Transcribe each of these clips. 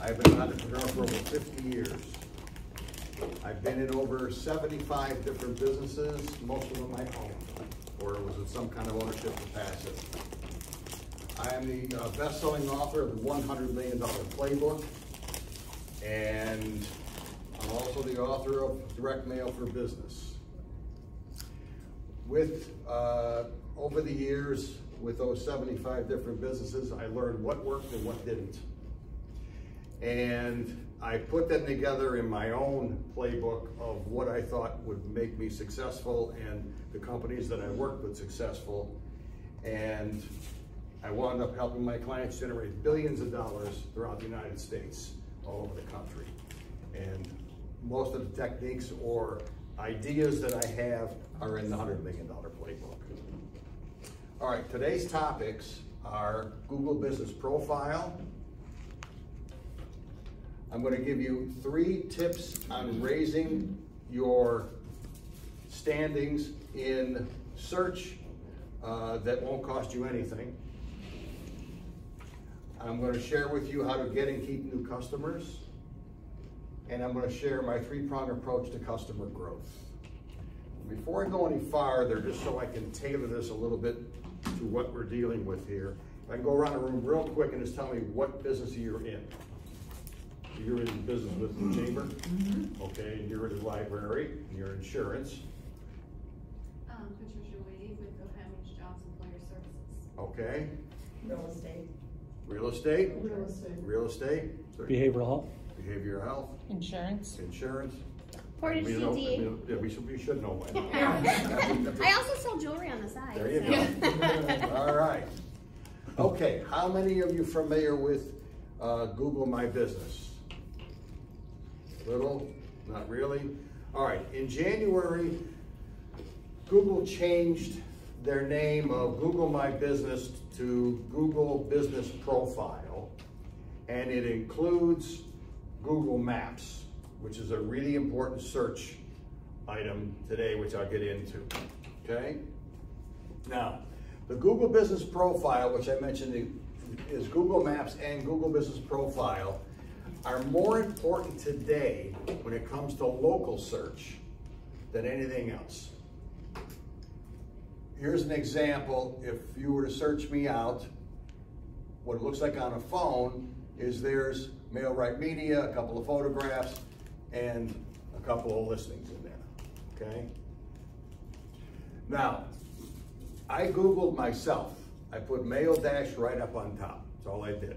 I've been an entrepreneur for over 50 years. I've been in over 75 different businesses, most of them I own, or was it some kind of ownership capacity. I am the best-selling author of the $100 Million Playbook, and I'm also the author of Direct Mail for Business. With, over the years, with those 75 different businesses, I learned what worked and what didn't. And I put them together in my own playbook of what I thought would make me successful and the companies that I worked with successful. And I wound up helping my clients generate billions of dollars throughout the United States, all over the country. And most of the techniques or ideas that I have are in the $100 Million Playbook. All right, today's topics are Google Business Profile. I'm going to give you 3 tips on raising your standings in search that won't cost you anything. I'm going to share with you how to get and keep new customers. And I'm going to share my 3-pronged approach to customer growth. Before I go any farther, just so I can tailor this a little bit to what we're dealing with here, I can go around the room real quick and just tell me what business you're in. You're in business with the chamber, okay, you're in the library, you're insurance. Patricia Wade with Ohio Jobs Employer Services. Okay. Real estate. Real estate. Real estate. Real estate. Behavioral health. Behavioral health. Insurance. Insurance. Portage CD. Yeah, we should know when. I also sell jewelry on the side. There you go. All right. Okay, how many of you familiar with Google My Business? Little? Not really? All right, in January, Google changed their name of Google My Business to Google Business Profile, and it includes Google Maps, which is a really important search item today, which I'll get into, okay? Now, the Google Business Profile, which I mentioned is Google Maps and Google Business Profile, are more important today when it comes to local search than anything else. Here's an example. If you were to search me out, what it looks like on a phone is there's Mail-Right Media, a couple of photographs, and a couple of listings in there, okay? Now, I Googled myself. I put mail dash right up on top. That's all I did.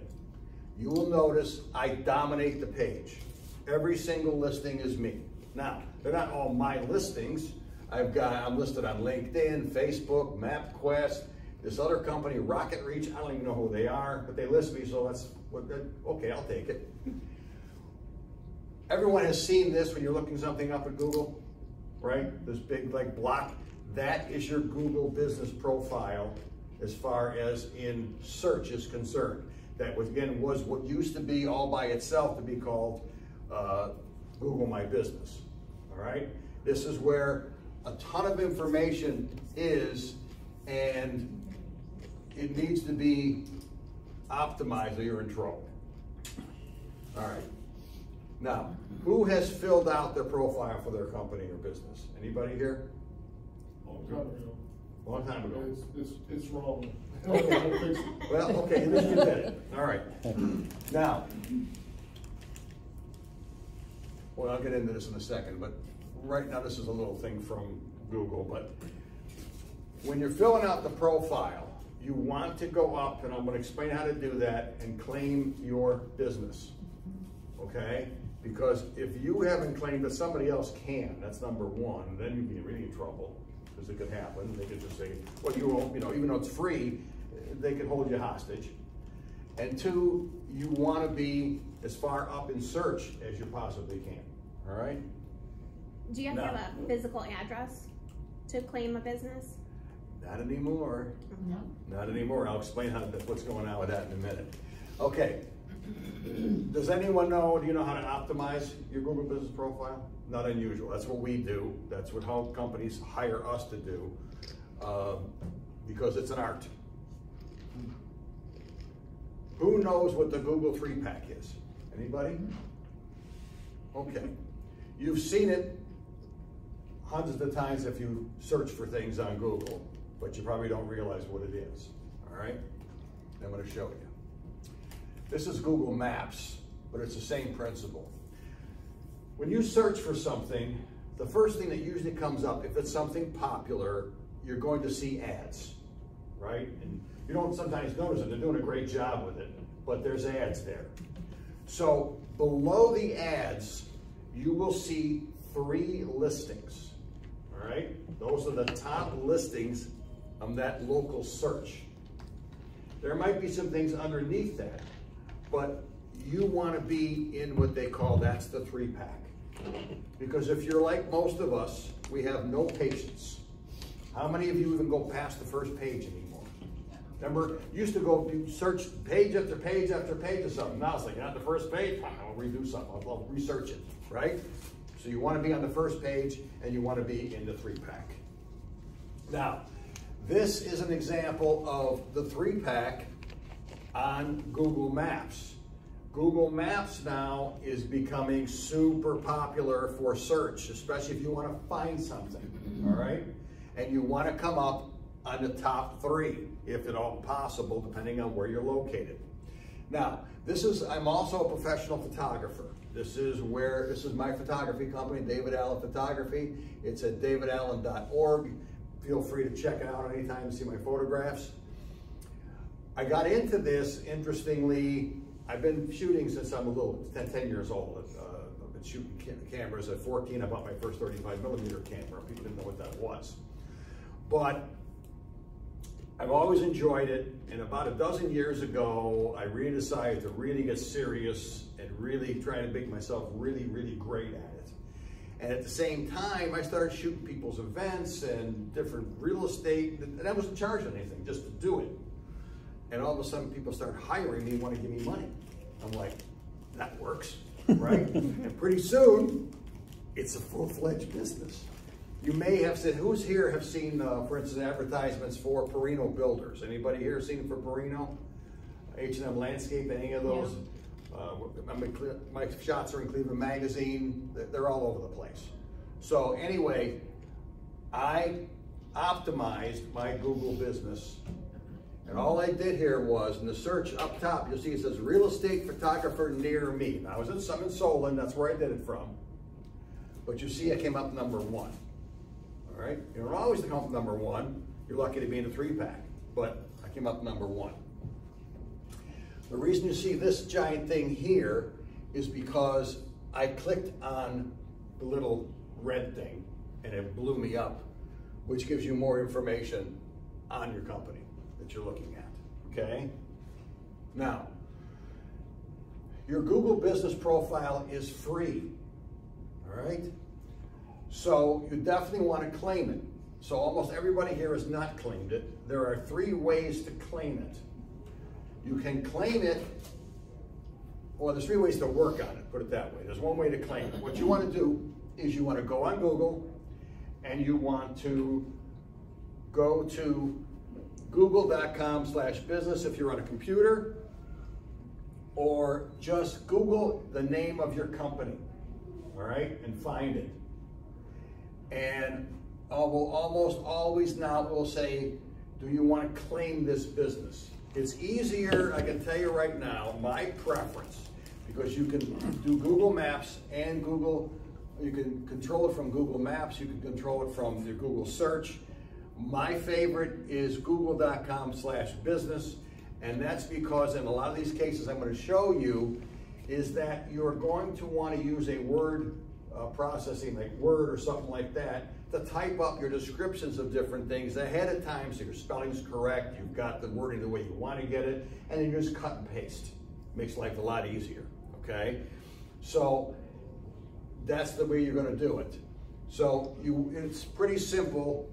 You will notice I dominate the page. Every single listing is me. Now, they're not all my listings. I'm listed on LinkedIn, Facebook, MapQuest, this other company, Rocket Reach. I don't even know who they are, but they list me, so that's okay, I'll take it. Everyone has seen this when you're looking something up at Google, right? This big like block. That is your Google Business Profile as far as in search is concerned. That was, again, was what used to be all by itself to be called Google My Business, all right? This is where a ton of information is, and it needs to be optimized or you're in trouble. All right. Now, who has filled out their profile for their company or business? Anybody here? Long time ago. It's wrong. Okay. Well, okay, at least you did it. All right. Now, well, I'll get into this in a second, but right now this is a little thing from Google, but when you're filling out the profile, you want to go up, and I'm going to explain how to do that, and claim your business, okay? Because if you haven't claimed it, somebody else can. That's number one, and then you'd be really in trouble, because it could happen. They could just say, well, you won't, even though it's free, they could hold you hostage. And 2, you want to be as far up in search as you possibly can, all right? Do you have to have a physical address to claim a business? Not anymore. No. Not anymore. I'll explain what's going on with that in a minute. Okay. Does anyone know, do you know how to optimize your Google Business Profile? Not unusual. That's what we do. That's what how companies hire us to do because it's an art. Who knows what the Google 3-pack is? Anybody? Okay. You've seen it hundreds of times if you search for things on Google, but you probably don't realize what it is. All right? I'm going to show you. This is Google Maps, but it's the same principle. When you search for something, the first thing that usually comes up, if it's something popular, you're going to see ads, right? And you don't sometimes notice it. They're doing a great job with it, but there's ads there. So below the ads, you will see 3 listings, all right? Those are the top listings of that local search. There might be some things underneath that, but you want to be in what they call, that's the 3-pack. Because if you're like most of us, we have no patience. How many of you even go past the first page anymore? Remember, you used to go search page after page after page of something. Now it's like, not the first page, I'll redo something, I'll research it, right? So you want to be on the first page and you want to be in the 3-pack. Now, this is an example of the 3-pack on Google Maps. Google Maps now is becoming super popular for search, especially if you want to find something, all right? And you want to come up on the top 3, if at all possible, depending on where you're located. Now, I'm also a professional photographer. This is my photography company, David Allen Photography. It's at davidallen.org. Feel free to check it out anytime and see my photographs. I got into this, interestingly, I've been shooting since I'm 10 years old. I've been shooting cameras. At 14, I bought my first 35mm camera. People didn't know what that was. But I've always enjoyed it, and about a dozen years ago, I really decided to really get serious and really try to make myself really, really great at it. And at the same time, I started shooting people's events and different real estate, and I wasn't charging anything, just to do it. And all of a sudden, people start hiring me and want to give me money. I'm like, that works, right? And pretty soon, it's a full-fledged business. You may have seen, who's here have seen, for instance, advertisements for Perino Builders? Anybody here seen it for Perino? H&M Landscape, any of those? Yeah. My shots are in Cleveland Magazine. They're all over the place. So anyway, I optimized my Google business. And all I did here was, in the search up top, you'll see it says real estate photographer near me. Now, I was in Solon, that's where I did it from. But you see I came up number 1. All right? You don't always come up number 1. You're lucky to be in a 3-pack. But I came up number 1. The reason you see this giant thing here is because I clicked on the little red thing and it blew me up, which gives you more information on your company that you're looking at, okay? Now, your Google business profile is free, all right? So you definitely want to claim it. So almost everybody here has not claimed it. There are 3 ways to claim it. You can claim it, or there's 3 ways to work on it, put it that way. There's 1 way to claim it. What you want to do is you want to go on Google and you want to go to google.com/business if you're on a computer, or just Google the name of your company, all right, and find it. And will almost always now it will say, do you want to claim this business? It's easier, I can tell you right now, my preference, because you can do Google Maps and you can control it from Google Maps, you can control it from your Google search. My favorite is google.com/business, and that's because in a lot of these cases I'm going to show you is that you're going to want to use a word processing like Word or something like that to type up your descriptions of different things ahead of time so your spelling's correct, you've got the wording the way you want to get it, and then you just cut and paste. Makes life a lot easier, okay? So that's the way you're going to do it. So it's pretty simple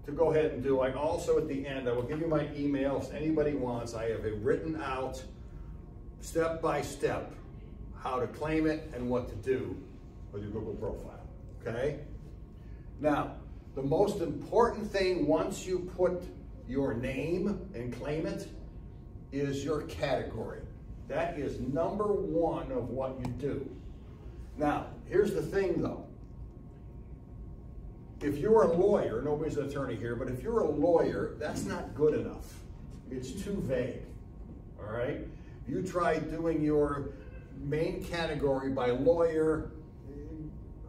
to go ahead and do. Also at the end, I will give you my email if anybody wants. I have it written out step by step how to claim it and what to do with your Google profile, okay? Now, the most important thing once you put your name and claim it is your category. That is number one of what you do. Now, here's the thing though. If you're a lawyer, nobody's an attorney here, but if you're a lawyer, that's not good enough. It's too vague, all right? You try doing your main category by lawyer,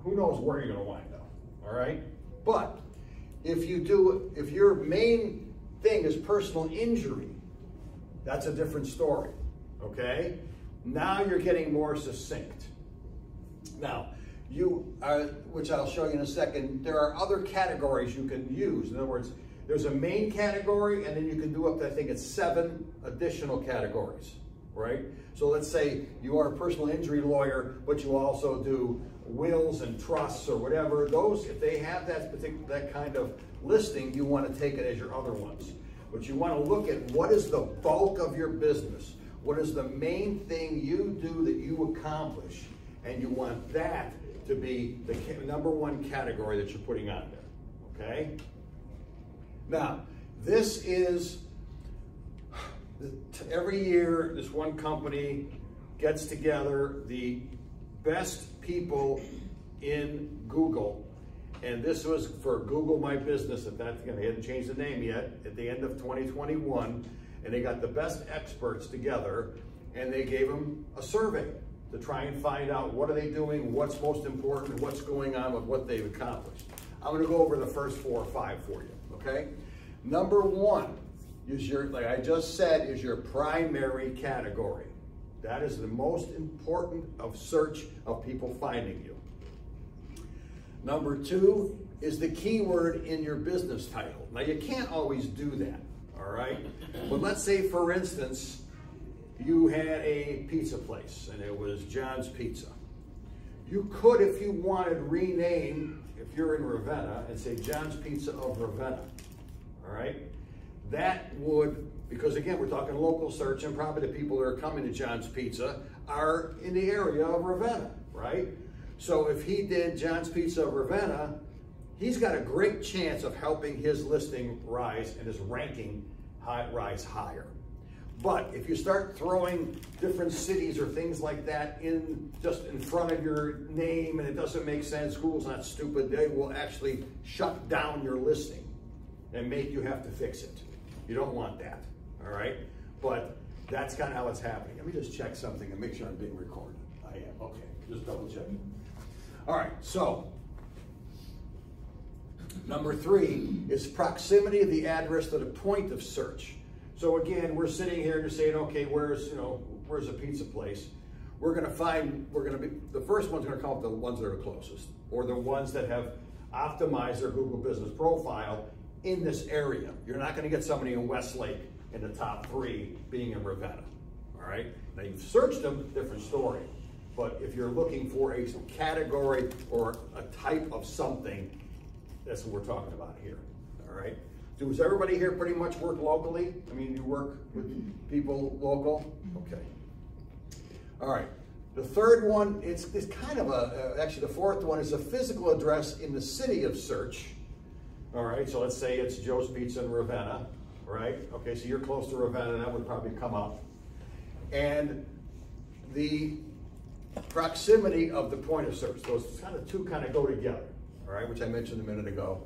who knows where you're gonna wind up, all right? But if your main thing is personal injury, that's a different story, okay? Now you're getting more succinct. Now, which I'll show you in a second, there are other categories you can use. In other words, there's a main category, and then you can do up to, I think it's 7 additional categories, right? So let's say you are a personal injury lawyer, but you also do wills and trusts or whatever. Those, if they have that kind of listing, you want to take it as your other ones. But you want to look at what is the bulk of your business. What is the main thing you do that you accomplish? And you want that to be the number one category that you're putting on there, okay? Now, this is, every year this one company gets together the best people in Google, and this was for Google My Business, they hadn't changed the name yet, at the end of 2021, and they got the best experts together, and they gave them a survey to try and find out what are they doing, what's most important, what's going on with what they've accomplished. I'm gonna go over the first 4 or 5 for you, okay? Number 1 is like I just said, is your primary category. That is the most important of search of people finding you. Number 2 is the keyword in your business title. Now you can't always do that, all right? But let's say, for instance, you had a pizza place and it was John's Pizza. You could, if you wanted, rename, if you're in Ravenna, and say John's Pizza of Ravenna, all right? That would, because again, we're talking local search, and probably the people that are coming to John's Pizza are in the area of Ravenna, right? So if he did John's Pizza of Ravenna, he's got a great chance of helping his listing rise and his ranking rise higher. But if you start throwing different cities or things like that just in front of your name and it doesn't make sense, Google's not stupid, they will actually shut down your listing and make you have to fix it. You don't want that, all right? But that's kind of how it's happening. Let me just check something and make sure I'm being recorded. I am, okay, just double check. All right, so number 3 is proximity of the address to the point of search. So again, we're sitting here and saying, okay, where's a pizza place? The first one's gonna come up the ones that are closest, or the ones that have optimized their Google business profile in this area. You're not gonna get somebody in Westlake in the top 3 being in Ravenna, all right? Now you've searched them, different story. But if you're looking for a category or a type of something, that's what we're talking about here, all right? Does everybody here pretty much work locally? I mean, you work with people local? Okay. All right. The third one, it's kind of actually the fourth one is a physical address in the city of search. All right, so let's say it's Joe's Pizza in Ravenna, right? Okay, so you're close to Ravenna, that would probably come up. And the proximity of the point of search. Those two kind of go together, all right, which I mentioned a minute ago.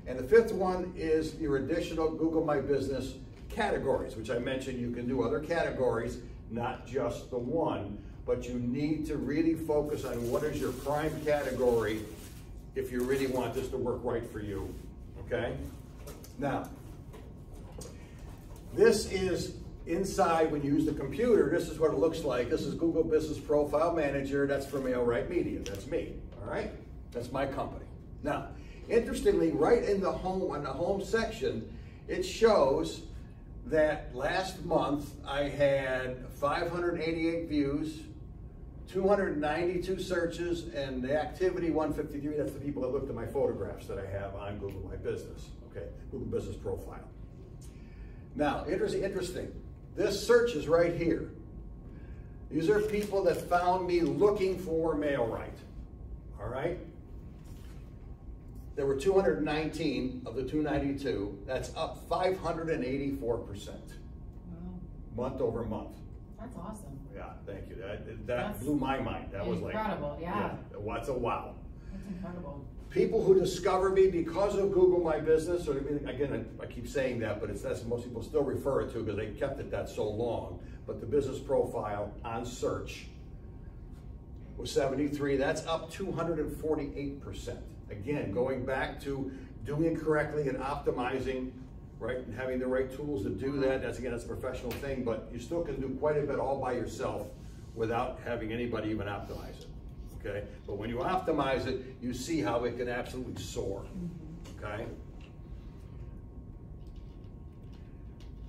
And the fifth one is your additional Google My Business categories, which I mentioned you can do other categories, not just the one, but you need to really focus on what is your prime category if you really want this to work right for you, okay? Now, this is inside when you use the computer, this is what it looks like. This is Google Business Profile Manager, that's for Mailrite Media, that's me, all right? That's my company. Now, interestingly, right in the home section, it shows that last month I had 588 views, 292 searches, and the activity 153, that's the people that looked at my photographs that I have on Google My Business, okay, Google Business Profile. Now, interesting, this search is right here. These are people that found me looking for Mailrite, all right? There were 219 of the 292. That's up 584%. Wow. Month over month. That's awesome. Yeah, thank you. That blew my mind. That was incredible, yeah. What's a wow. That's incredible. People who discover me because of Google My Business, or again, I keep saying that, but that's what most people still refer it to because they kept it that so long. But the business profile on search was 73. That's up 248%. Again, going back to doing it correctly and optimizing, right, and having the right tools to do that. That's a professional thing, but you still can do quite a bit all by yourself without having anybody even optimize it. Okay, but when you optimize it, you see how it can absolutely soar. Okay.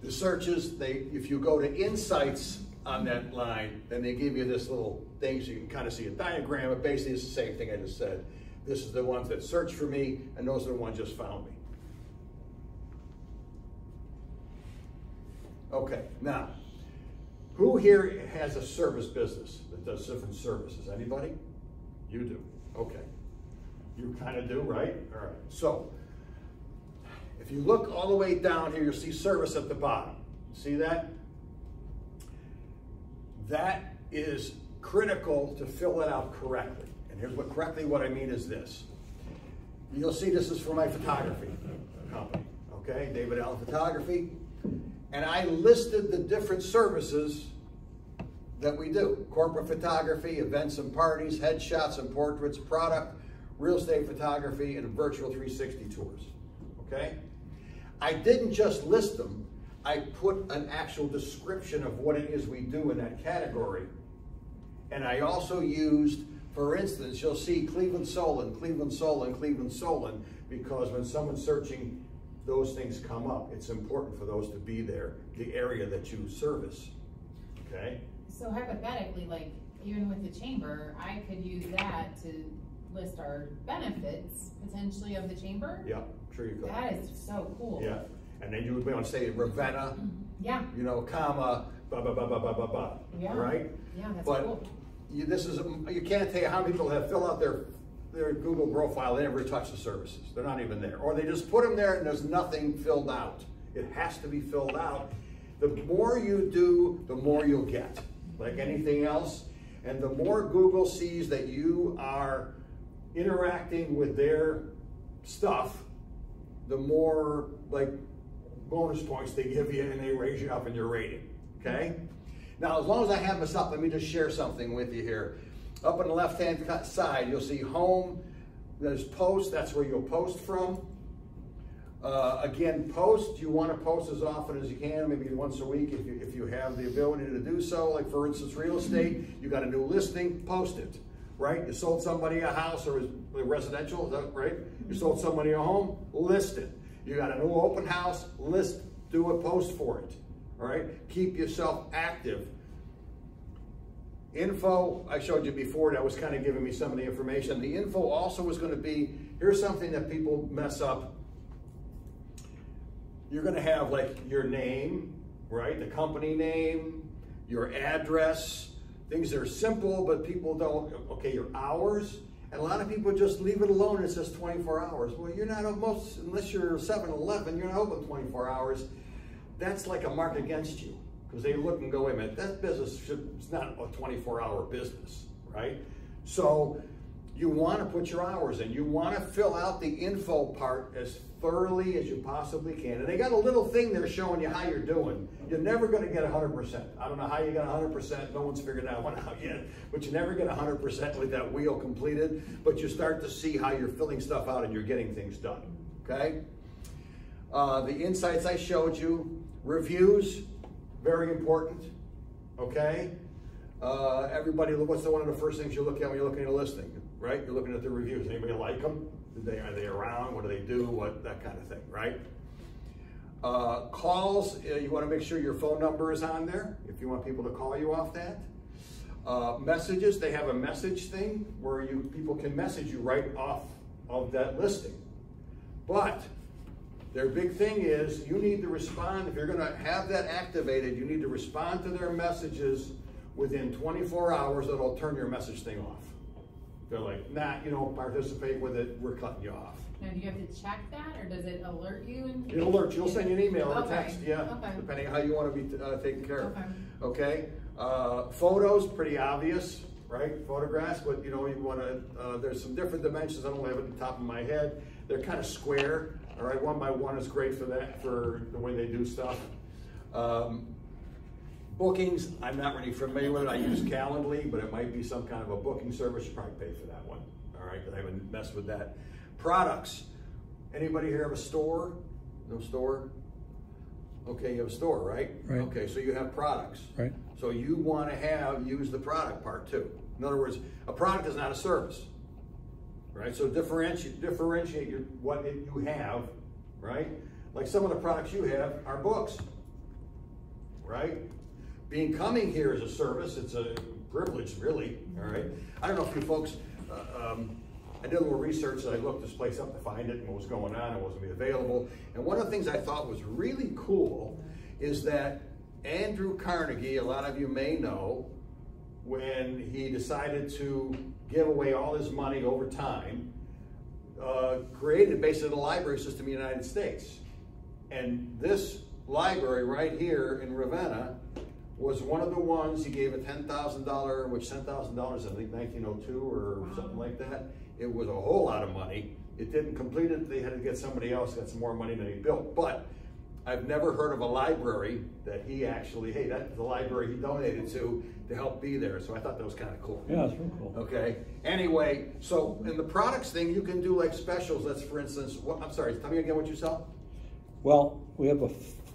The searches, if you go to insights on that line, then they give you this little thing so you can kind of see a diagram. But basically, it's the same thing I just said. This is the ones that search for me, and those are the ones just found me. Okay, now, who here has a service business that does different services? Anybody? You do. Okay. You kind of do, right? All right. So, if you look all the way down here, you'll see service at the bottom. See that? That is critical to fill it out correctly. And here's what I mean is this. You'll see this is for my photography company. Okay, David Allen Photography. And I listed the different services that we do. Corporate photography, events and parties, headshots and portraits, product, real estate photography, and virtual 360 tours, okay? I didn't just list them, I put an actual description of what it is we do in that category. And I also used, for instance, you'll see Cleveland Solon, Cleveland Solon, Cleveland Solon, because when someone's searching, those things come up. It's important for those to be there, the area that you service, okay? So hypothetically, like even with the chamber, I could use that to list our benefits potentially of the chamber. Yeah, sure you could. That is so cool. Yeah, and then you would be able to say Ravenna. Yeah. You know, comma, blah blah blah blah blah blah blah. Yeah. Right. Yeah, that's but cool. You can't tell you how many people have filled out their Google profile. They never touch the services. They're not even there, or they just put them there and there's nothing filled out. It has to be filled out. The more you do, the more you'll get. Like anything else. And the more Google sees that you are interacting with their stuff, the more like bonus points they give you and they raise you up in your rating, okay? Now, as long as I have this up, let me just share something with you here. Up on the left-hand side, you'll see home, there's post, that's where you'll post from. Again, post, you want to post as often as you can, maybe once a week if you have the ability to do so. Like for instance, real estate, you got a new listing, post it, right? You sold somebody a house or residential, is that right? You sold somebody a home, list it. You got a new open house, do a post for it, all right? Keep yourself active. Info, I showed you before, that was kind of giving me some of the information. The info also was going to be, here's something that people mess up. You're going to have like your name, right? The company name, your address, things that are simple, but people don't, okay, your hours. And a lot of people just leave it alone. It says 24 hours. Well, you're not unless you're 7-Eleven, you're not open 24 hours. That's like a mark against you because they look and go, wait a minute, that business it's not a 24-hour business, right? So you want to put your hours in. You want to fill out the info part as thoroughly as you possibly can. And they got a little thing there showing you how you're doing. You're never going to get 100%. I don't know how you got 100%. No one's figured that one out yet. But you never get 100% with that wheel completed. But you start to see how you're filling stuff out and you're getting things done. Okay? The insights I showed you. Reviews, very important. Okay? Everybody, what's one of the first things you look at when you're looking at a listing? Right? You're looking at the reviews. Anybody like them? Are they around? What do they do? That kind of thing, right? Calls, you want to make sure your phone number is on there if you want people to call you off that. Messages, they have a message thing where people can message you right off of that listing. But their big thing is you need to respond. If you're going to have that activated, you need to respond to their messages within 24 hours. That'll turn your message thing off. They're like, nah, you don't participate with it, we're cutting you off. Now, do you have to check that, or does it alert you? It'll alert you. It'll send you an email or a Okay. text, yeah, Okay. depending on how you want to be taken care of. Okay. Okay? Photos, pretty obvious, right? Photographs, but you know, you want to, there's some different dimensions. I don't have it at the top of my head. They're kind of square, all right? 1 by 1 is great for that, for the way they do stuff. Bookings, I'm not really familiar with it. I use Calendly, but it might be some kind of a booking service. You probably pay for that one, all right? I haven't messed with that. Products. Anybody here have a store? No store? Okay, you have a store, right? Right. Okay, so you have products. Right. So you want to use the product part too. In other words, a product is not a service, right? So differentiate what you have, right? Like some of the products you have are books, right? Coming here is a service. It's a privilege, really, all right? I don't know if you folks, I did a little research and I looked this place up to find it and what was going on and what was going to be available. And one of the things I thought was really cool is that Andrew Carnegie, a lot of you may know, when he decided to give away all his money over time, created basically the library system in the United States. And this library right here in Ravenna was one of the ones. He gave a $10,000, which $10,000, I think 1902 or something like that. It was a whole lot of money. It didn't complete it. They had to get somebody else that got some more money than he built. But I've never heard of a library that he actually, hey, that's the library he donated to help be there. So I thought that was kind of cool. Yeah, it's real cool. Okay. Anyway, so in the products thing, you can do like specials. Let's, for instance, I'm sorry, tell me again what you sell. Well, we have a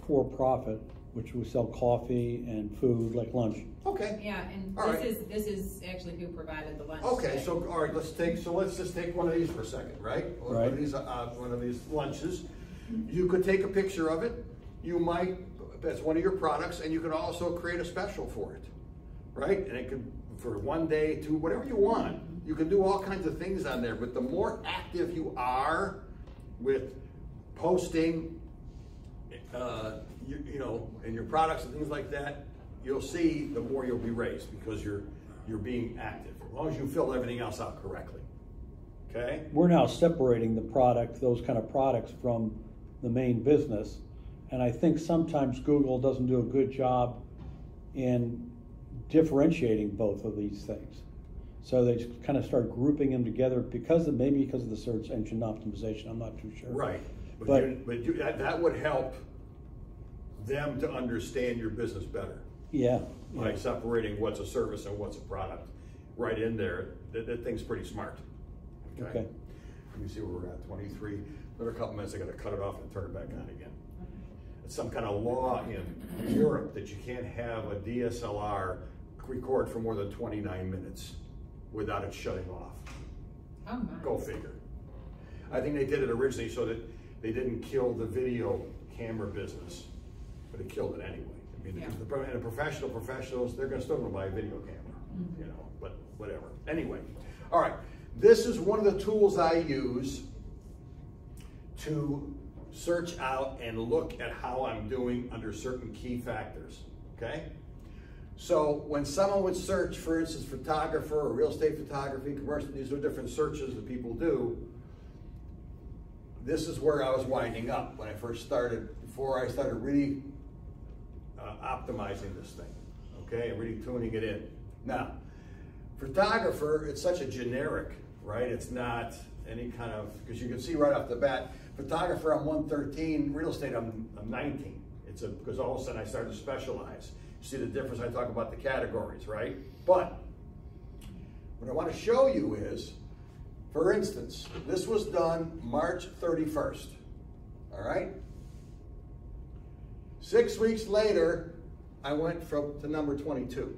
for-profit, which we sell coffee and food, like lunch. Okay. Yeah, and All this is actually who provided the lunch. Okay, today. so all right, let's just take one of these for a second, right? Right. One of these lunches. You could take a picture of it. You might, that's one of your products, and you could also create a special for it, right? And it could, for 1 day, 2, whatever you want. You can do all kinds of things on there, but the more active you are with posting, you know, and your products and things like that, you'll see the more you'll be raised because you're being active, as long as you fill everything else out correctly. Okay? We're now separating the product, those kind of products, from the main business. And I think sometimes Google doesn't do a good job in differentiating both of these things. So they just kind of start grouping them together maybe because of the search engine optimization. I'm not too sure. Right. But that would help them to understand your business better. Yeah. Like separating what's a service and what's a product right in there. That thing's pretty smart. Okay. Let me see where we're at, 23. Another couple minutes, I gotta cut it off and turn it back on again. It's some kind of law in Europe that you can't have a DSLR record for more than 29 minutes without it shutting off. Oh my. Go figure. I think they did it originally so that they didn't kill the video camera business, but it killed it anyway. I mean, the professionals, they're still gonna buy a video camera, you know, but whatever. Anyway, all right. This is one of the tools I use to search out and look at how I'm doing under certain key factors, okay? So when someone would search, for instance, photographer or real estate photography, commercial, these are different searches that people do. This is where I was winding up when I first started, before I started really optimizing this thing, okay, and really tuning it in. Now, photographer, it's such a generic, right? It's not any kind of, because you can see right off the bat, photographer I'm 113, real estate I'm 19. Because all of a sudden I started to specialize. You see the difference? I talk about the categories, right? But what I want to show you is, for instance, this was done March 31st, all right? 6 weeks later, I went to number 22.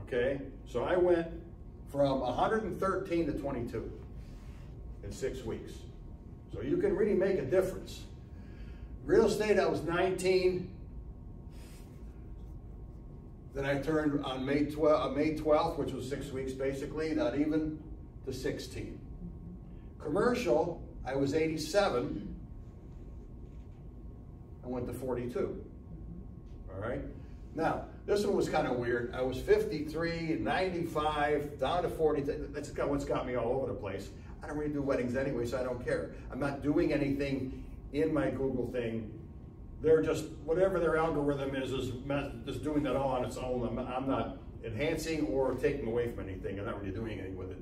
Okay, so I went from 113 to 22 in 6 weeks. So you can really make a difference. Real estate, I was 19. Then I turned on May 12th, which was 6 weeks basically, not even, to 16. Commercial, I was 87. I went to 42. All right? Now, this one was kind of weird. I was 53, 95, down to 40. That's what's got me all over the place. I don't really do weddings anyway, so I don't care. I'm not doing anything in my Google thing they're just, whatever their algorithm is just doing that all on its own. I'm not enhancing or taking away from anything. I'm not really doing anything with it.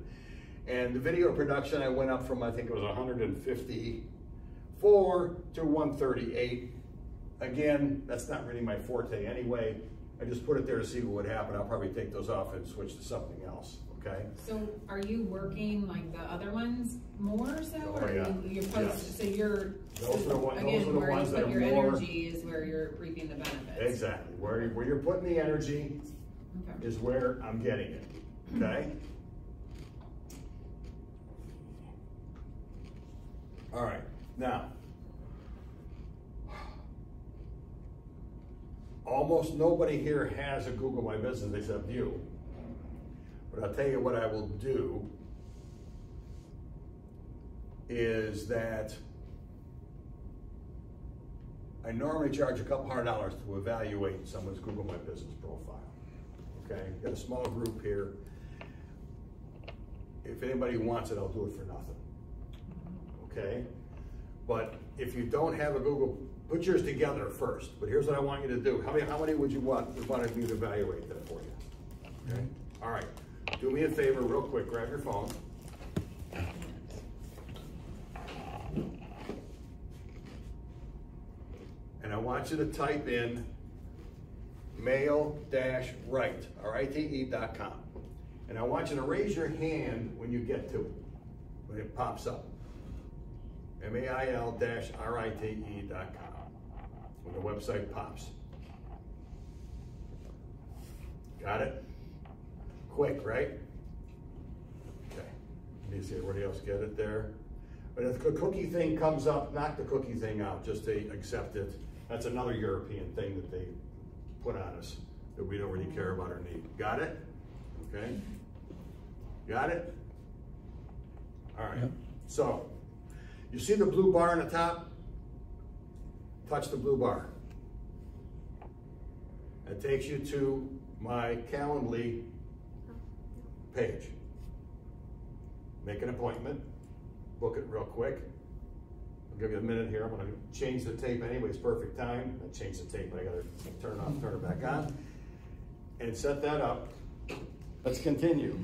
And the video production, I went up from, I think it was 154 to 138. Again, that's not really my forte anyway. I just put it there to see what would happen. I'll probably take those off and switch to something else, okay? So are you working like the other ones more so? Oh, or yeah. you're Yes. So you're, Those are the ones again, where you that put are your more, energy is where you're reaping the benefits. exactly. Where you're putting the energy Okay. is where I'm getting it, okay? All right, now, almost nobody here has a Google My Business except you. But I'll tell you what I will do is that I normally charge a couple $100 to evaluate someone's Google My Business profile. Okay, got a small group here. If anybody wants it, I'll do it for nothing. Okay, but if you don't have a Google, put yours together first. But here's what I want you to do. How many would you want me to evaluate that for you? Okay, all right. Do me a favor, real quick. Grab your phone. And I want you to type in mail-right, RITE.com. And I want you to raise your hand when you get to it, when it pops up. mail-rite.com, when the website pops. Got it? Quick, right? Okay. Let me see, everybody else get it there? But if the cookie thing comes up, knock the cookie thing out, just to accept it. That's another European thing that they put on us that we don't really care about or need. Got it? Okay. Got it? All right. Yep. So, you see the blue bar on the top? Touch the blue bar. It takes you to my Calendly page. Make an appointment. Book it real quick. I'll give you a minute here. I'm going to change the tape anyway. It's perfect time. I changed the tape, but I got to turn it off, turn it back on. And set that up. Let's continue.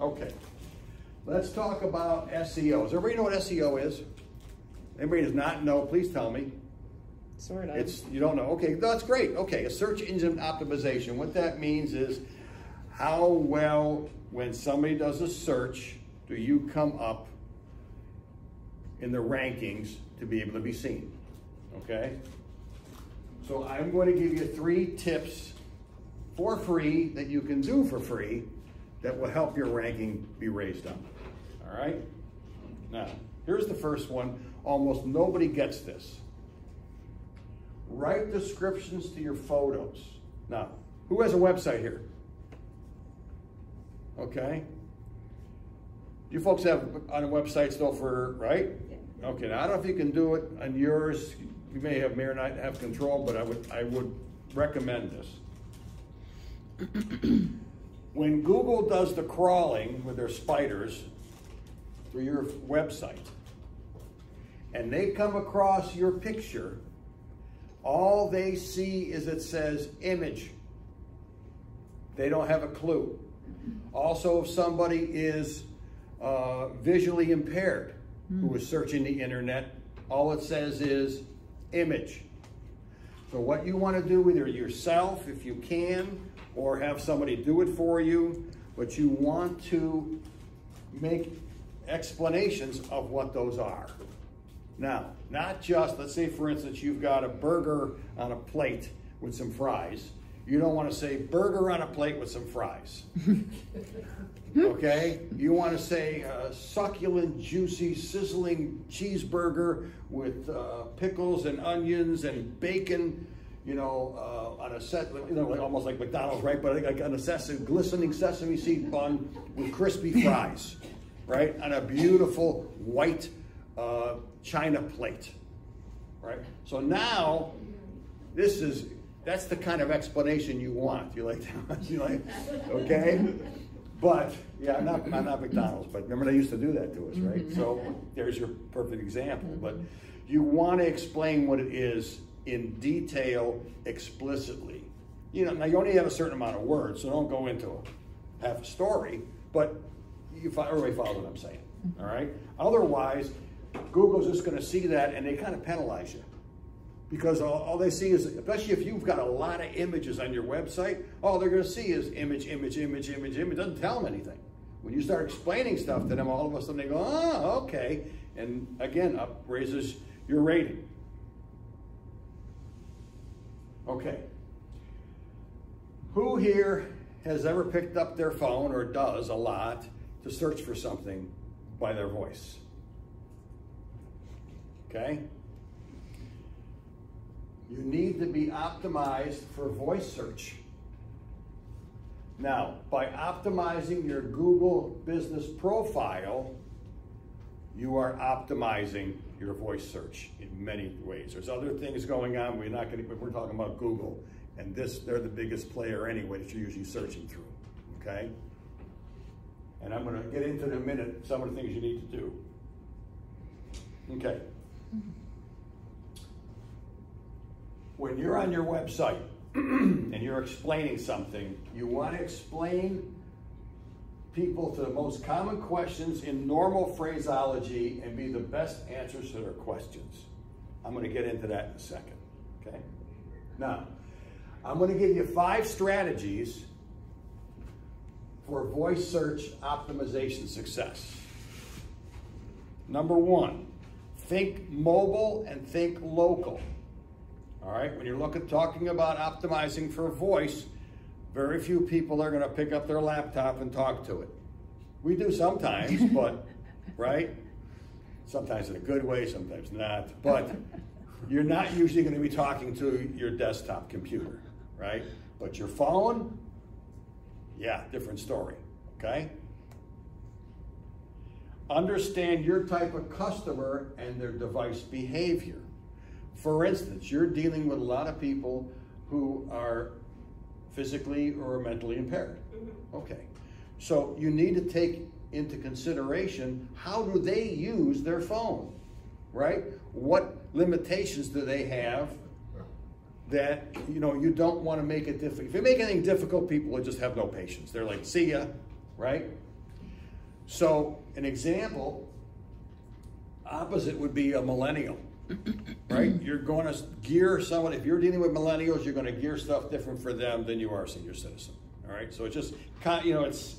Okay. Let's talk about SEO. Does everybody know what SEO is? Anybody does not know, please tell me. Sort of. You don't know. Okay, that's great. Okay, a search engine optimization. What that means is how well, when somebody does a search, do you come up in the rankings to be able to be seen, okay? So I'm going to give you 3 tips for free that you can do for free that will help your ranking be raised up, all right? Now, here's the first one. Almost nobody gets this. Write descriptions to your photos. Now, who has a website here? Okay. You folks have on a website still for, right? Yeah. Okay, now I don't know if you can do it on yours. You may or not have control, but I would recommend this. When Google does the crawling with their spiders through your website, and they come across your picture, all they see is it says image. They don't have a clue. Also, if somebody is visually impaired who is searching the internet, all it says is image. So what you want to do, either yourself if you can, or have somebody do it for you, but you want to make explanations of what those are. Now, not just, let's say for instance, you've got a burger on a plate with some fries. You don't want to say burger on a plate with some fries. Okay? You want to say succulent, juicy, sizzling cheeseburger with pickles and onions and bacon, you know, on a set, you know, almost like McDonald's, right? But like on a glistening sesame seed bun with crispy fries, right? On a beautiful white China plate, right? So now, that's the kind of explanation you want. You like that? You like, okay? But yeah, I'm not McDonald's, but remember they used to do that to us, right? So there's your perfect example. But You want to explain what it is in detail, explicitly. You know, now you only have a certain amount of words, so don't go into half a story, but everybody follows what I'm saying, all right? Otherwise, Google's just going to see that and they kind of penalize you. Because all they see is, especially if you've got a lot of images on your website, all they're going to see is image, image, image, image, image. It doesn't tell them anything. When you start explaining stuff to them, all of a sudden they go, oh, okay. And again, raises your rating. Okay. Who here has ever picked up their phone, or does a lot, to search for something by their voice? Okay? You need to be optimized for voice search. Now, by optimizing your Google business profile, you are optimizing your voice search in many ways. There's other things going on. We're talking about Google, and they're the biggest player anyway that you're usually searching through, okay? And I'm going to get into in a minute some of the things you need to do. Okay. When you're on your website and you're explaining something, you want to explain people to the most common questions in normal phraseology and be the best answers to their questions. I'm going to get into that in a second, okay? Now, I'm going to give you 5 strategies for voice search optimization success. Number 1, think mobile and think local. All right, when you're talking about optimizing for voice, very few people are going to pick up their laptop and talk to it. We do sometimes, but, right? Sometimes in a good way, sometimes not. But you're not usually going to be talking to your desktop computer, right? But your phone, yeah, different story, okay? Understand your type of customer and their device behavior. For instance, you're dealing with a lot of people who are physically or mentally impaired. Okay, so you need to take into consideration, how do they use their phone, right? What limitations do they have that, you know, you don't want to make it difficult. If you make anything difficult, people will just have no patience. They're like, see ya, right? So an example, opposite would be a millennial. Right? You're going to gear someone, if you're dealing with millennials, you're going to gear stuff different for them than you are a senior citizen. All right? So it's just, you know, it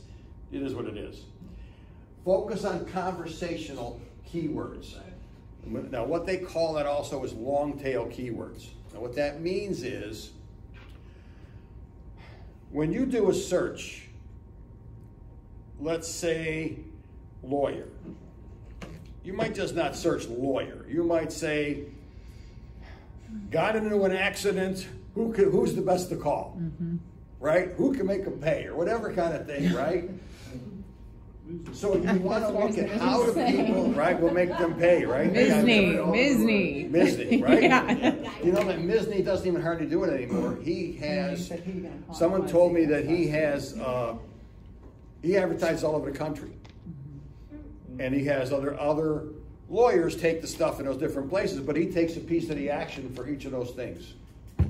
is what it is. Focus on conversational keywords. Now, what they call that also is long tail keywords. Now, what that means is, when you do a search, let's say lawyer, you might just not search lawyer. You might say, got into an accident, who's the best to call? Mm-hmm. Right? Who can make them pay? Or whatever kind of thing, right? So you want to look at how do people, right, will make them pay, right? Misney, right? Yeah. You know that Misney doesn't even hardly do it anymore. He has, someone told me that he has, he advertises all over the country. And he has other lawyers take the stuff in those different places, but he takes a piece of the action for each of those things.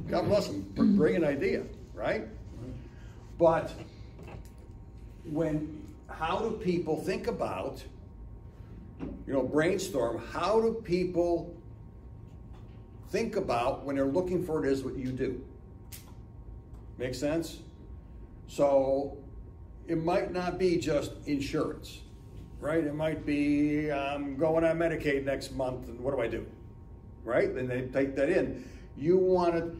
God bless him. Brilliant idea, right? But how do people think about, you know, brainstorm, how do people think about when they're looking for it is what you do? Make sense? So it might not be just insurance. Right? It might be, I'm going on Medicaid next month, and what do I do? Right? And they take that in. You want to,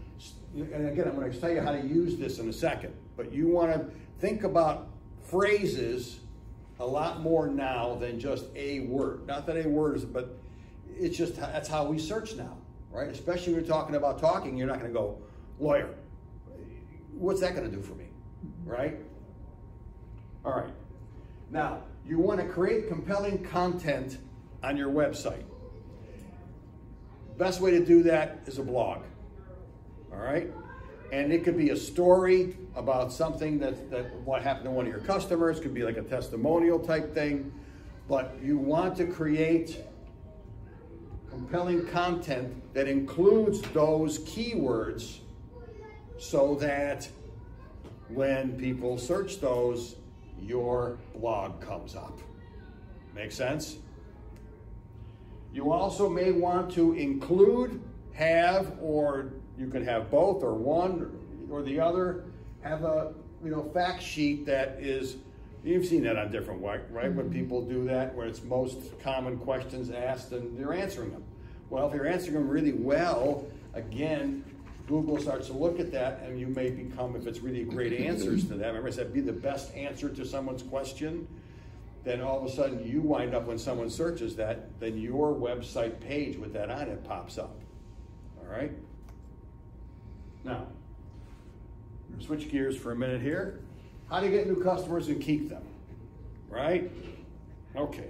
and again, I'm going to tell you how to use this in a second, but you want to think about phrases a lot more now than just a word. Not that a word is, but it's just, that's how we search now, right? Especially when you're talking about talking, you're not going to go, lawyer. What's that going to do for me, right? All right. Now, you want to create compelling content on your website. Best way to do that is a blog, all right? And it could be a story about something that what happened to one of your customers. It could be like a testimonial type thing. But you want to create, compelling content that includes those keywords so that when people search those, your blog comes up. Make sense? You also may want to include, have, or you can have both or one or the other, have a fact sheet that is, you've seen that on different way, right? When people do that, where it's most common questions asked and they're answering them. Well, if you're answering them really well, again, Google starts to look at that and you may become, if it's really great answers to that, remember I said be the best answer to someone's question, then all of a sudden you wind up when someone searches that, then your website page with that on it pops up. All right? Now, I'm going to switch gears for a minute here. How do you get new customers and keep them? Right? Okay.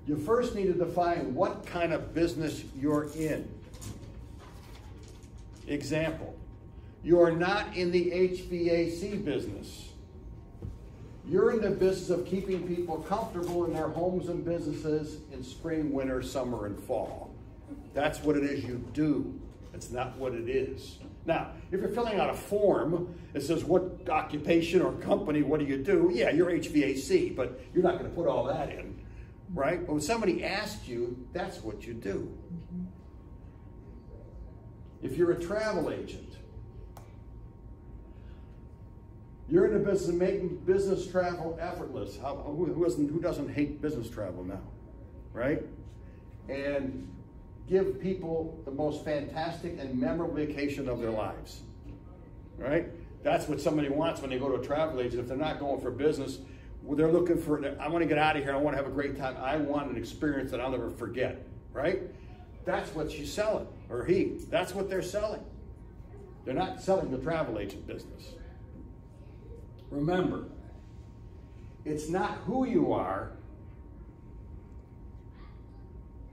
You first need to define what kind of business you're in. Example, you're not in the HVAC business. You're in the business of keeping people comfortable in their homes and businesses in spring, winter, summer, and fall. That's what it is you do. It's not what it is. Now, if you're filling out a form that says what occupation or company, what do you do? Yeah, you're HVAC, but you're not going to put all that in, right? But when somebody asks you, that's what you do. If you're a travel agent, you're in the business of making business travel effortless. Who doesn't hate business travel now, right? And give people the most fantastic and memorable vacation of their lives, right? That's what somebody wants when they go to a travel agent. If they're not going for business, well, they're looking for, I want to get out of here, I want to have a great time, I want an experience that I'll never forget, right? That's what she's selling, or he. That's what they're selling. They're not selling the travel agent business. Remember, it's not who you are,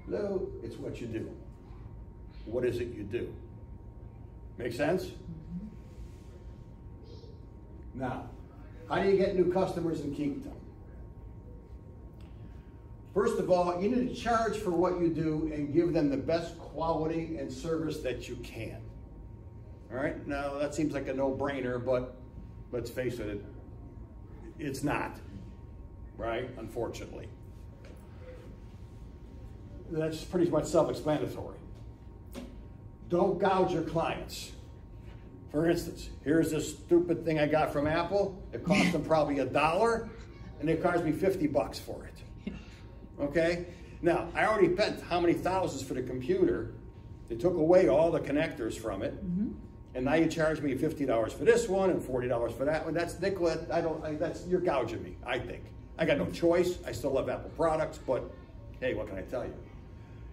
no, it's what you do. What is it you do? Make sense? Now, how do you get new customers and keep them? First of all, you need to charge for what you do and give them the best quality and service that you can. All right? Now, that seems like a no-brainer, but let's face it, it's not, right? Unfortunately. That's pretty much self-explanatory. Don't gouge your clients. For instance, here's this stupid thing I got from Apple. It cost them probably $1, and it cost me $50 for it. Okay? Now, I already spent how many thousands for the computer. They took away all the connectors from it, and now you charge me $50 for this one and $40 for that one. That's Nicolette. You're gouging me, I think. I got no choice. I still love Apple products, but hey, what can I tell you?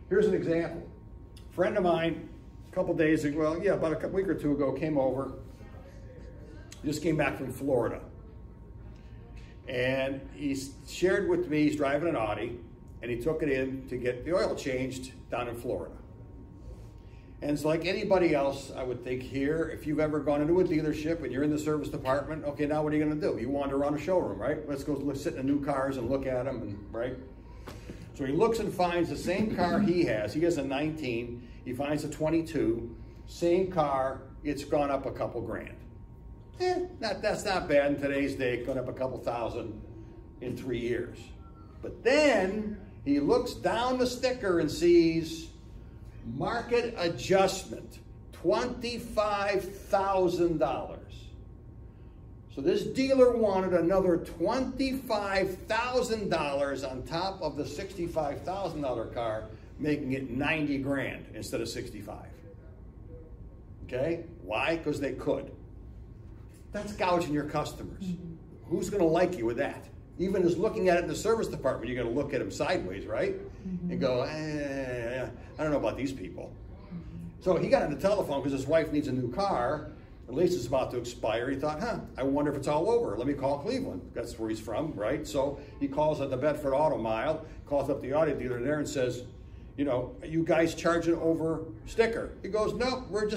Here's an example. A friend of mine, a couple days ago, well, yeah, about a week or two ago, came over. Just came back from Florida. And he shared with me, he's driving an Audi, and he took it in to get the oil changed down in Florida. And it's like anybody else, I would think here, if you've ever gone into a dealership and you're in the service department, okay, now what are you gonna do? You wander around a showroom, right? Let's go sit in the new cars and look at them, and right? So he looks and finds the same car he has. He has a 19, he finds a 22, same car, it's gone up a couple grand. That's not bad in today's day, gone up a couple thousand in 3 years. But then he looks down the sticker and sees market adjustment, $25,000. So this dealer wanted another $25,000 on top of the $65,000 car, making it 90 grand instead of 65. Okay? Why? Because they could. That's gouging your customers. Who's going to like you with that? Even as looking at it in the service department, you're going to look at them sideways, right? And go, I don't know about these people. So he got on the telephone because his wife needs a new car. The lease is about to expire. He thought, I wonder if it's all over. Let me call Cleveland. That's where he's from, right? So he calls at the Bedford Auto Mile, calls up the auto dealer there and says, are you guys charging over sticker? He goes, no, we're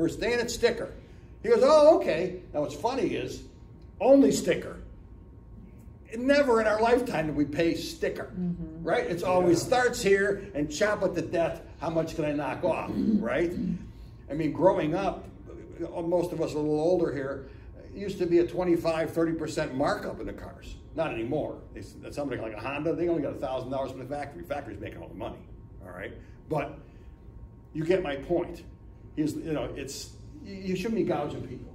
staying at sticker. He goes, oh, okay. Now what's funny is, only sticker. never in our lifetime did we pay sticker, right? It's always starts here and chop it to death. How much can I knock off, right? I mean, growing up, most of us a little older here, it used to be a 25, 30% markup in the cars. Not anymore. Somebody like a Honda, they only got $1,000 from the factory. The factory's making all the money, all right? But you get my point. You shouldn't be gouging people.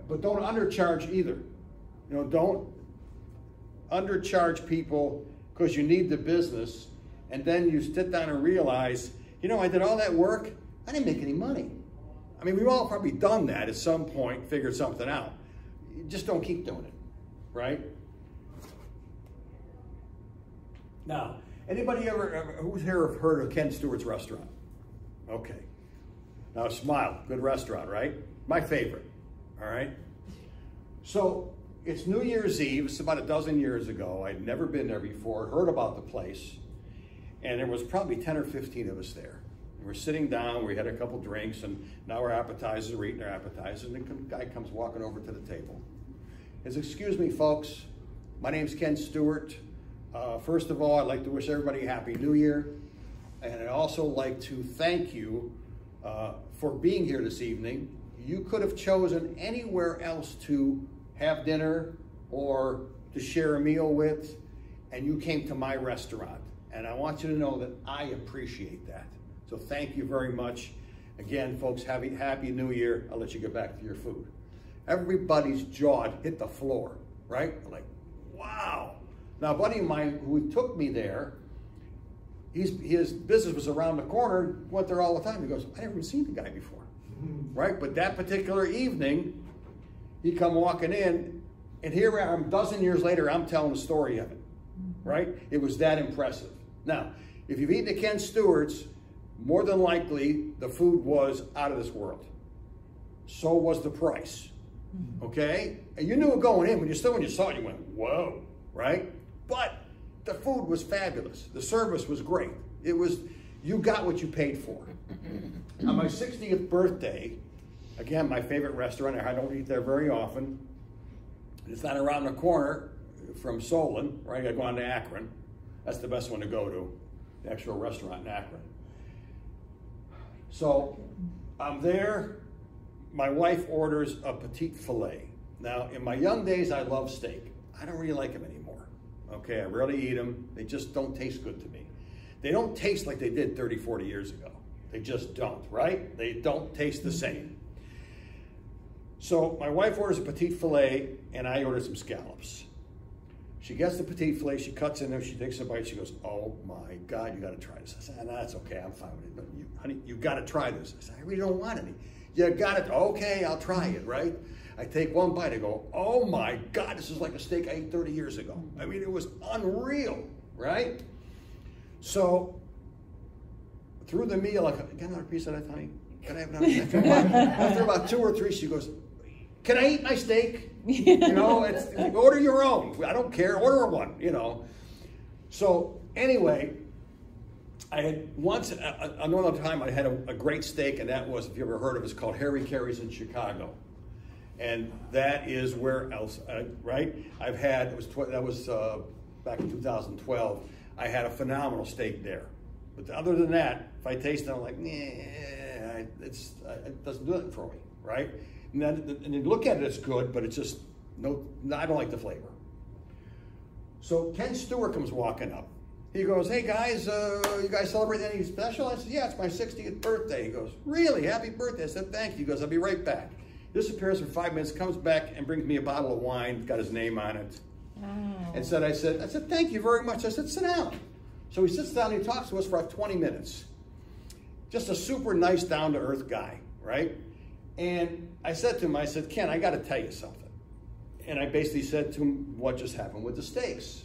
But don't undercharge either. Don't undercharge people because you need the business, and then you sit down and realize, I did all that work, I didn't make any money. I mean, we've all probably done that at some point, figured something out. You just don't keep doing it, right? Now, anybody who's here have heard of Ken Stewart's restaurant? Okay. Now smile, good restaurant, right? My favorite, all right? So it's New Year's Eve, it's about a dozen years ago. I'd never been there before, heard about the place, and there was probably 10 or 15 of us there. We're sitting down, we had a couple drinks, and now our appetizers, we're eating our appetizers, and the guy comes walking over to the table. He says, "Excuse me, folks, my name's Ken Stewart. First of all, I'd like to wish everybody a Happy New Year, and I'd also like to thank you for being here this evening. You could have chosen anywhere else to have dinner or to share a meal with, and you came to my restaurant. And I want you to know that I appreciate that. So thank you very much. Again, folks, Happy New Year. I'll let you get back to your food." Everybody's jaw hit the floor, right? Like, wow. Now, a buddy of mine who took me there, his business was around the corner, went there all the time. He goes, "I never even seen the guy before." Right? But that particular evening, he come walking in, and here I am, a dozen years later, I'm telling the story of it. Right? It was that impressive. Now, if you've eaten at Ken Stewart's, more than likely, the food was out of this world. So was the price. Okay? And you knew it going in. When you saw it, you went, whoa, right? But the food was fabulous. The service was great. You got what you paid for. On my 60th birthday, again, my favorite restaurant, I don't eat there very often. It's not around the corner from Solon, right? I gotta go on to Akron. That's the best one to go to, the actual restaurant in Akron. So I'm there. My wife orders a petite filet. Now, in my young days, I loved steak. I don't really like them anymore. Okay, I rarely eat them. They just don't taste good to me. They don't taste like they did 30, 40 years ago. They just don't, right? They don't taste the same. So my wife orders a petite filet, and I order some scallops. She gets the petite filet, she cuts in there, she takes a bite, she goes, "Oh my God, you gotta try this." I said, "No, that's okay, I'm fine with it. But honey, you gotta try this." I said, "I really don't want any." "You got it." "Okay, I'll try it," right? I take one bite, I go, "Oh my God, this is like a steak I ate 30 years ago." I mean, it was unreal, right? So, through the meal, I go, "Get another piece of that, honey? Can I have another?" After about 2 or 3, she goes, "Can I eat my steak?" Order your own. I don't care. Order one, So anyway, I had another time I had a great steak, and that was, if you ever heard of it, it's called Harry Carey's in Chicago. And that is where else, right? That was back in 2012. I had a phenomenal steak there. But other than that, if I taste it, I'm like, it doesn't do it for me, right? And you look at it, it's good, but it's just, I don't like the flavor. So Ken Stewart comes walking up. He goes, "Hey guys, you guys celebrate anything special?" I said, "Yeah, it's my 60th birthday." He goes, "Really? Happy birthday." I said, "Thank you." He goes, "I'll be right back." Disappears for 5 minutes, comes back and brings me a bottle of wine, got his name on it. Oh. And I said, "Thank you very much." I said, "Sit down." So he sits down and he talks to us for like 20 minutes. Just a super nice, down-to-earth guy, right? And I said to him, I said, "Ken, I got to tell you something." And I basically said to him what just happened with the steaks.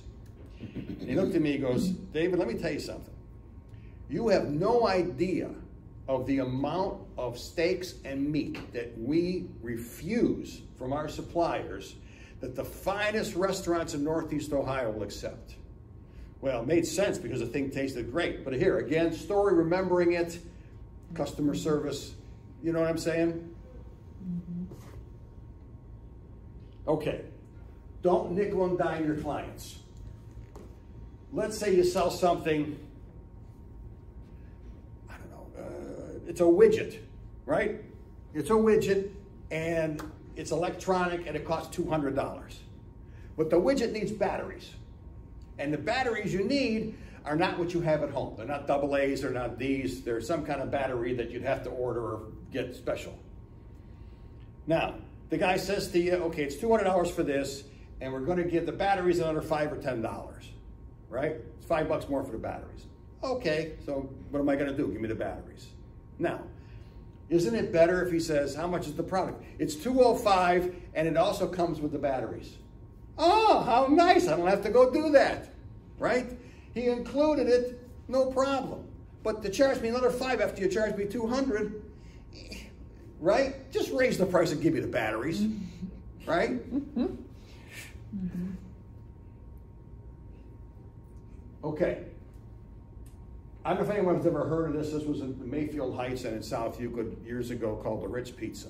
And he looked at me, he goes, "David, let me tell you something. You have no idea of the amount of steaks and meat that we refuse from our suppliers that the finest restaurants in Northeast Ohio will accept." Well, it made sense because the thing tasted great. But here, again, story, remembering it, customer service, you know what I'm saying? Okay, Don't nickel and dime your clients. Let's say you sell something, I don't know, it's a widget, right? It's a widget and it's electronic and it costs $200. But the widget needs batteries. And the batteries you need are not what you have at home. They're not AA's, they're not D's. They're some kind of battery that you'd have to order or get special. Now, the guy says to you, okay, it's $200 for this, and we're going to give the batteries another $5 or $10, right? It's $5 more for the batteries. Okay, so what am I going to do? Give me the batteries. Now, isn't it better if he says, how much is the product? It's $205, and it also comes with the batteries. Oh, how nice. I don't have to go do that, right? He included it, no problem. But to charge me another $5 after you charge me $200, right? Just raise the price and give me the batteries, right? Okay. I don't know if anyone's ever heard of this. This was in Mayfield Heights and in South Euclid years ago, called the Ritz Pizza.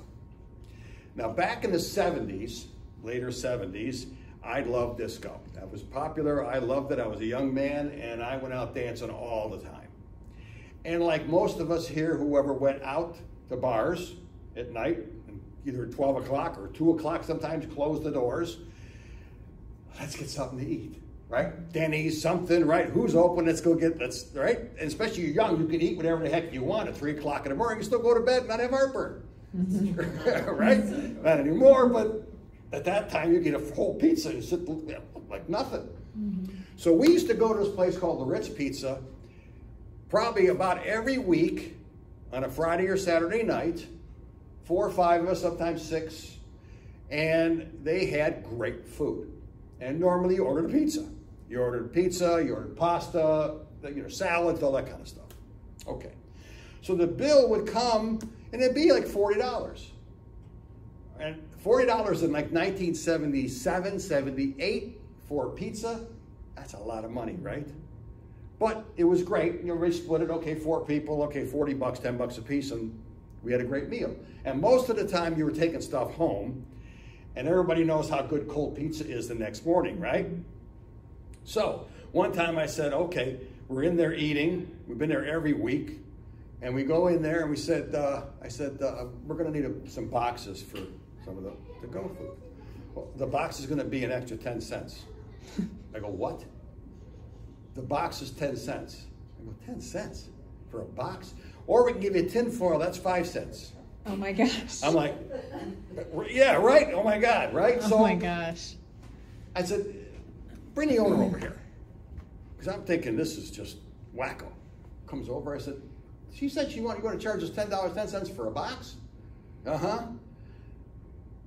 Now, back in the 70s, later 70s, I loved disco. That was popular. I loved it. I was a young man, and I went out dancing all the time. And like most of us here, whoever went out to bars at night, either 12 o'clock or 2 o'clock, sometimes closed the doors. Let's get something to eat, right? Denny's, something, right? Who's open? Let's go get, right? And especially you're young, you can eat whatever the heck you want at 3 o'clock in the morning. You still go to bed and not have heartburn, right? Not anymore, but at that time, you get a whole pizza and sit like nothing. So we used to go to this place called the Ritz Pizza, probably about every week on a Friday or Saturday night, 4 or 5 of us, sometimes 6, and they had great food. And normally you ordered a pizza. You ordered pizza, you ordered pasta, salads, all that kind of stuff. Okay. So the bill would come, and it'd be like $40. And $40 in like 1977, 78 for pizza, that's a lot of money, right? But it was great. We split it, okay, 4 people, okay, $40, $10 a piece, and we had a great meal. And most of the time you were taking stuff home, and everybody knows how good cold pizza is the next morning, right? So one time I said, okay, we're in there eating. We've been there every week. And we go in there and we said, we're going to need some boxes for some of the to-go food. Well, the box is going to be an extra 10 cents. I go, what? The box is 10 cents. I go, 10 cents for a box? Or we can give you a tin foil, that's 5 cents. Oh my gosh. I'm like, yeah, right? Oh my God, right? Oh my gosh. I said, bring the owner over here. Because I'm thinking this is just wacko. Comes over, I said, she said you're going to charge us $10, 10 cents for a box? Uh-huh.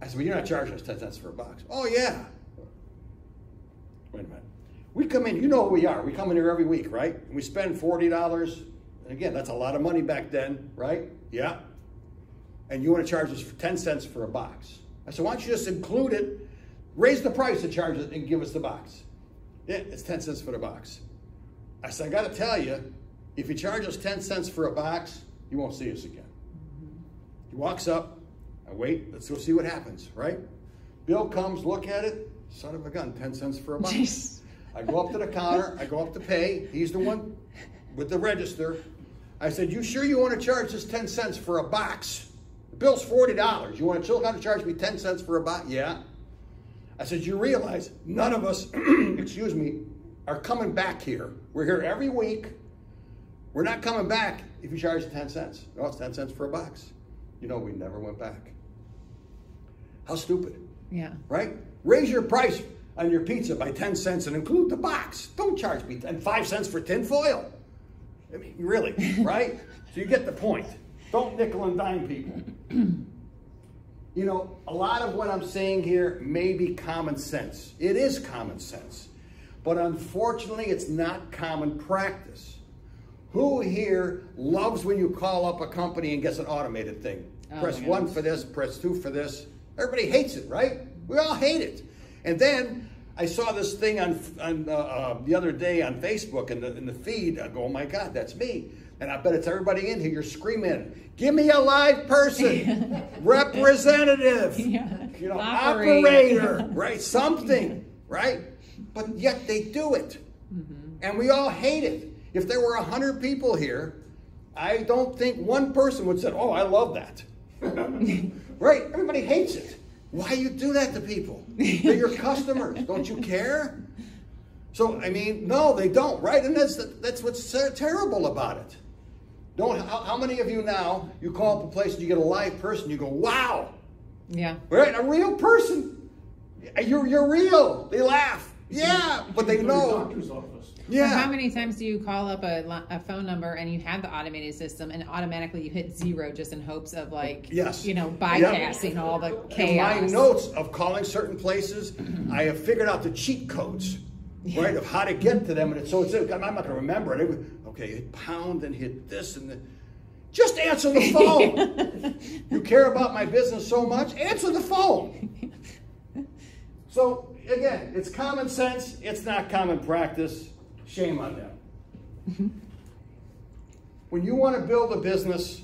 I said, well, you're not charging us 10 cents for a box. Oh, yeah. Wait a minute. We come in, you know who we are. We come in here every week, right? And we spend $40. And again, that's a lot of money back then, right? Yeah. And you want to charge us for 10 cents for a box. I said, why don't you just include it, raise the price and charge it and give us the box. Yeah, it's 10 cents for the box. I said, I got to tell you, if you charge us 10 cents for a box, you won't see us again. He walks up, I wait, let's go see what happens, right? Bill comes, look at it, son of a gun, 10 cents for a box. Jeez. I go up to the counter, I go up to pay, he's the one with the register. I said, you sure you want to charge us 10 cents for a box? The bill's $40, you want to charge me 10 cents for a box? Yeah. I said, you realize none of us, excuse me, are coming back here. We're here every week. We're not coming back if you charge 10 cents. No, it's 10 cents for a box. You know, we never went back. How stupid. Yeah. Right? Raise your price on your pizza by 10 cents and include the box. Don't charge me 5 cents for tin foil. I mean, really, right? So you get the point. Don't nickel and dime people. You know, a lot of what I'm saying here may be common sense. It is common sense. But unfortunately, it's not common practice. Who here loves when you call up a company and gets an automated thing? Press 1 for this, press 2 for this. Everybody hates it, right? We all hate it. And then I saw this thing on the other day on Facebook in the feed. I go, oh my God, that's me. And I bet it's everybody in here, you're screaming, give me a live person, representative, you know, operator, right? Something, right? But yet they do it. And we all hate it. If there were 100 people here, I don't think one person would say, oh, I love that. Right? Everybody hates it. Why you do that to people? They're your customers. Don't you care? So, I mean, no, they don't, right? And that's what's terrible about it. How many of you now, you call up a place and you get a live person, you go, wow. Yeah. Right? A real person. You're real. They laugh. Yeah, but they know. Yeah. How many times do you call up a phone number and you have the automated system and automatically you hit 0 just in hopes of like, yes, you know, bypassing all the chaos? In my notes of calling certain places, I have figured out the cheat codes, right, of how to get to them. And I'm not going to remember it. Okay, hit pound and hit this and then. Just answer the phone. You care about my business so much, answer the phone. So again, it's common sense. It's not common practice. Shame on them. When you want to build a business,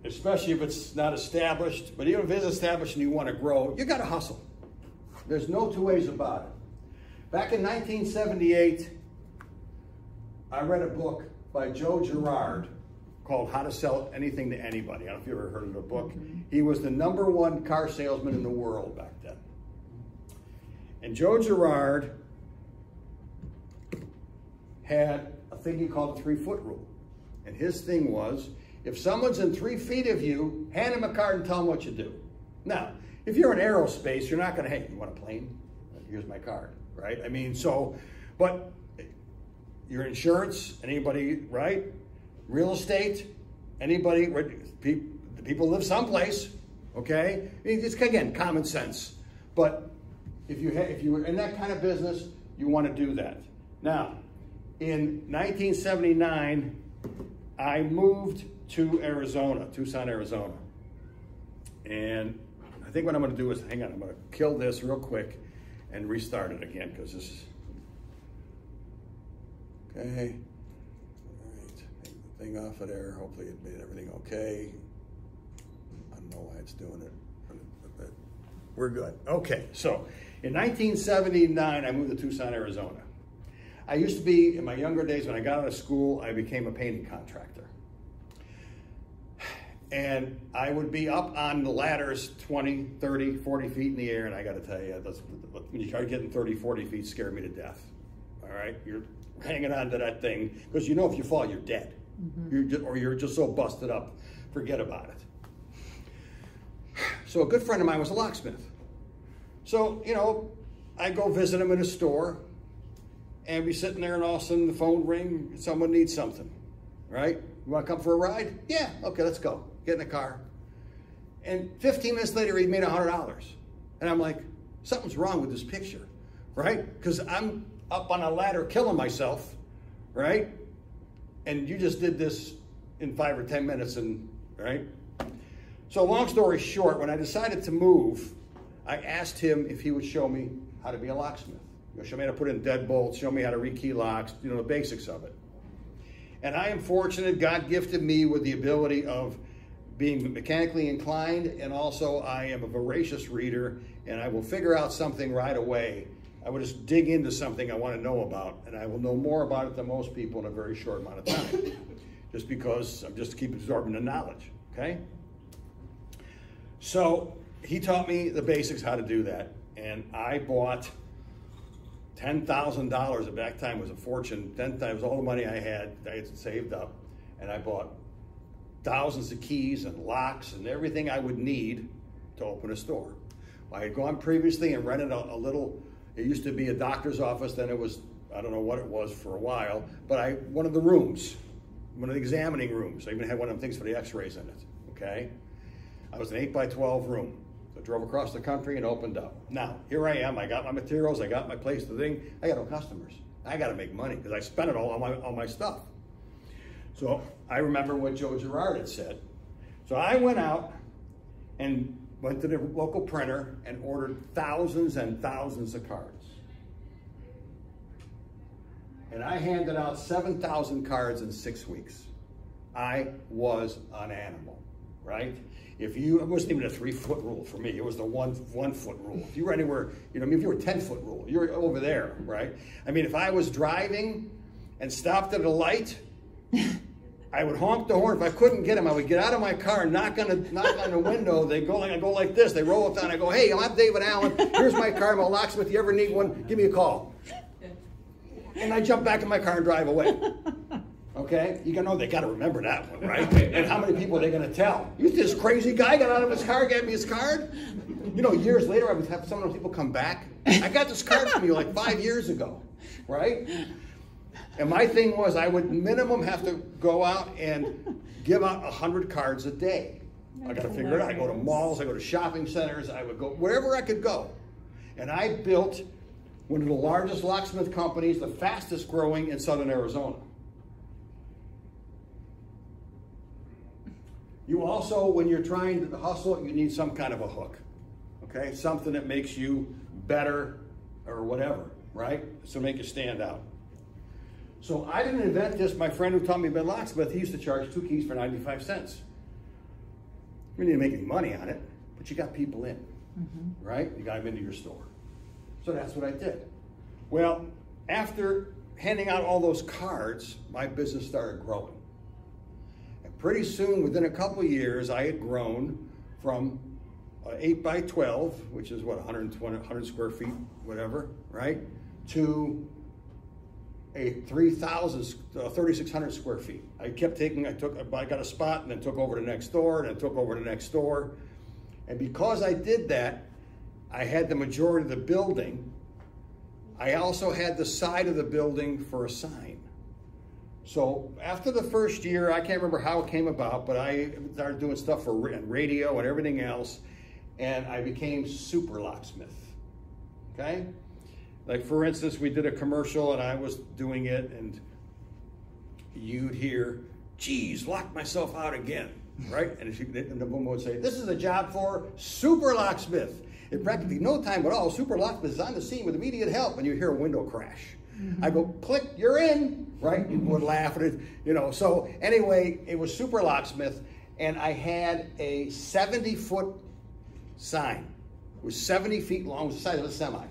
especially if it's not established, but even if it is established and you want to grow, you got to hustle. There's no two ways about it. Back in 1978, I read a book by Joe Girard called How to Sell Anything to Anybody. I don't know if you ever heard of the book. He was the #1 car salesman in the world back then. And Joe Girard had a thing he called the 3-foot rule. And his thing was, if someone's in 3 feet of you, hand him a card and tell him what you do. Now, if you're in aerospace, you're not going to, hey, you want a plane? Here's my card, right? I mean, so, but your insurance, anybody, right? Real estate, anybody, people live someplace, okay? It's, again, common sense. But if you were in that kind of business, you want to do that. Now, in 1979, I moved to Arizona, Tucson, Arizona. And I think what I'm going to do is, hang on, I'm going to kill this real quick and restart it again, because this is, okay. All right, take the thing off of there. Hopefully it made everything okay. I don't know why it's doing it, but we're good. Okay, so in 1979, I moved to Tucson, Arizona. I used to be, in my younger days, when I got out of school, I became a painting contractor. And I would be up on the ladders 20, 30, 40 feet in the air, and I got to tell you, when you start getting 30, 40 feet, scared me to death. All right? You're hanging on to that thing, because you know if you fall, you're dead. You're just so busted up, forget about it. So a good friend of mine was a locksmith. So, you know, I go visit him in a store, and be sitting there, and all of a sudden the phone ring, someone needs something, right? You want to come for a ride? Yeah, okay, let's go. Get in the car. And 15 minutes later, he made $100. And I'm like, something's wrong with this picture, right? Because I'm up on a ladder killing myself, right? And you just did this in 5 or 10 minutes, and right? So long story short, when I decided to move, I asked him if he would show me how to be a locksmith. You know, show me how to put in deadbolts, show me how to rekey locks, you know, the basics of it. And I am fortunate, God gifted me with the ability of being mechanically inclined, and also I am a voracious reader, and I will figure out something right away. I will just dig into something I want to know about, and I will know more about it than most people in a very short amount of time, just because I'm just keep absorbing the knowledge, okay? So he taught me the basics how to do that, and I bought $10,000 at that time was a fortune. 10 times all the money I had saved up, and I bought thousands of keys and locks and everything I would need to open a store. I had gone previously and rented a little, it used to be a doctor's office, then it was, I don't know what it was for a while, but one of the rooms, one of the examining rooms. I even had one of them things for the x-rays in it, okay? I was an 8x12 room. I drove across the country and opened up. Now, here I am, I got my materials, I got my place, the thing, I got no customers. I got to make money because I spent it all on my stuff. So I remember what Joe Girard had said. So I went out and went to the local printer and ordered thousands and thousands of cards. and I handed out 7,000 cards in 6 weeks. I was an animal, right? It wasn't even a 3-foot rule for me. It was the one foot rule. If you were anywhere, you know, I mean, if you were 10-foot rule, you're over there, right? I mean, if I was driving and stopped at a light, I would honk the horn. If I couldn't get him, I would get out of my car and knock on the window. I go like this. They roll up down. I go, hey, I'm David Allen. Here's my car. I'm a locksmith. If you ever need one, give me a call. And I jump back in my car and drive away. Okay? You know they got to remember that one, right? And how many people are they going to tell? This crazy guy got out of his car, gave me his card. You know, years later, I would have some of those people come back. I got this card from you like 5 years ago, right? And my thing was I would minimum have to go out and give out 100 cards a day. I got to figure it out. I go to malls, I go to shopping centers, I would go wherever I could go. And I built one of the largest locksmith companies, the fastest growing in Southern Arizona. You also, when you're trying to hustle, you need some kind of a hook, okay? Something that makes you better or whatever, right? So make you stand out. So I didn't invent this. My friend who taught me about locksmith, he used to charge 2 keys for 95 cents. You didn't make any money on it, but you got people in, right? You got them into your store. So that's what I did. Well, after handing out all those cards, my business started growing. Pretty soon, within a couple of years, I had grown from 8 by 12, which is what, 100 square feet, whatever, right? To a 3,600 square feet. I kept taking, I got a spot and then took over to next door and then took over to next door. And because I did that, I had the majority of the building. I also had the side of the building for a sign. So after the first year, I can't remember how it came about, but I started doing stuff for radio and everything else, and I became super locksmith, okay? Like for instance, we did a commercial and I was doing it and you'd hear, geez, locked myself out again, right? And the woman would say, this is a job for super locksmith. In practically no time at all, super locksmith is on the scene with immediate help, and you hear a window crash. I go, click, you're in, right? People would laugh at it, you know. So anyway, it was super locksmith, and I had a 70-foot sign. It was 70 feet long, it was the size of a semi,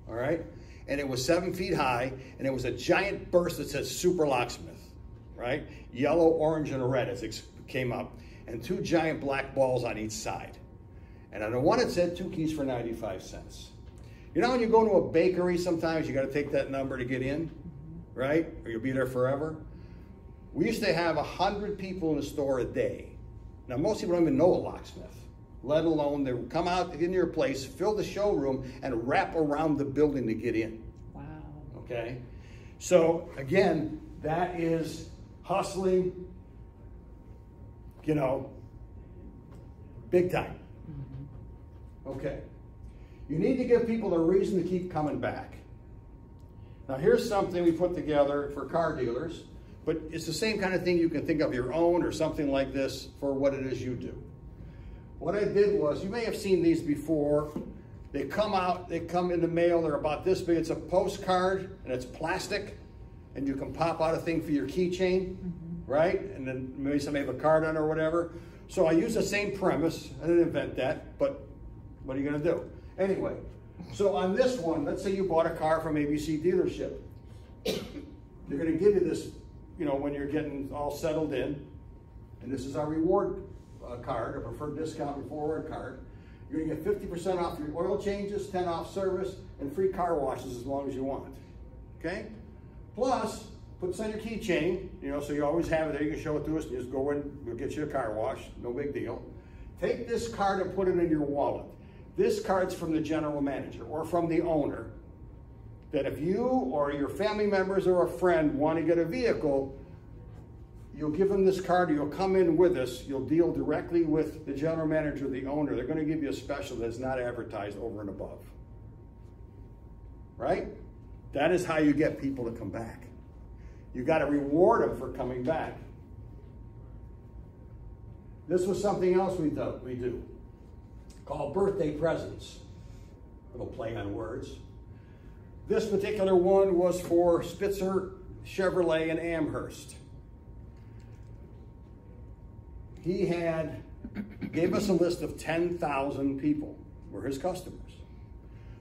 all right? And it was 7 feet high, and it was a giant burst that said super locksmith, right? Yellow, orange, and red as it came up, and 2 giant black balls on each side. And on the one it said 2 keys for 95 cents. You know when you go to a bakery sometimes you got to take that number to get in, right? Or you'll be there forever. We used to have 100 people in the store a day. Now most people don't even know a locksmith, let alone they would come out in your place, fill the showroom, and wrap around the building to get in. Wow. Okay? So again, that is hustling, you know, big time. Okay. You need to give people a reason to keep coming back. Now here's something we put together for car dealers, but it's the same kind of thing you can think of your own or something like this for what it is you do. What I did was, you may have seen these before, they come out, they come in the mail, they're about this big, it's a postcard and it's plastic and you can pop out a thing for your keychain, right? And then maybe somebody have a card on it or whatever. So I use the same premise, I didn't invent that, but what are you gonna do? Anyway, so on this one, let's say you bought a car from ABC dealership. They're gonna give you this, you know, when you're getting all settled in, and this is our reward card, a preferred discount and forward card. You're gonna get 50% off your oil changes, 10 off service, and free car washes as long as you want, okay? Plus, put this on your keychain, you know, so you always have it there, you can show it to us, you just go in, we'll get you a car wash, no big deal. Take this card and put it in your wallet. This card's from the general manager or from the owner, that if you or your family members or a friend want to get a vehicle, you'll give them this card, you'll come in with us, you'll deal directly with the general manager, the owner. They're going to give you a special that's not advertised over and above. Right? That is how you get people to come back. You got to reward them for coming back. This was something else we do. Called birthday presents. A little play on words. This particular one was for Spitzer Chevrolet in Amherst. He gave us a list of 10,000 people were his customers.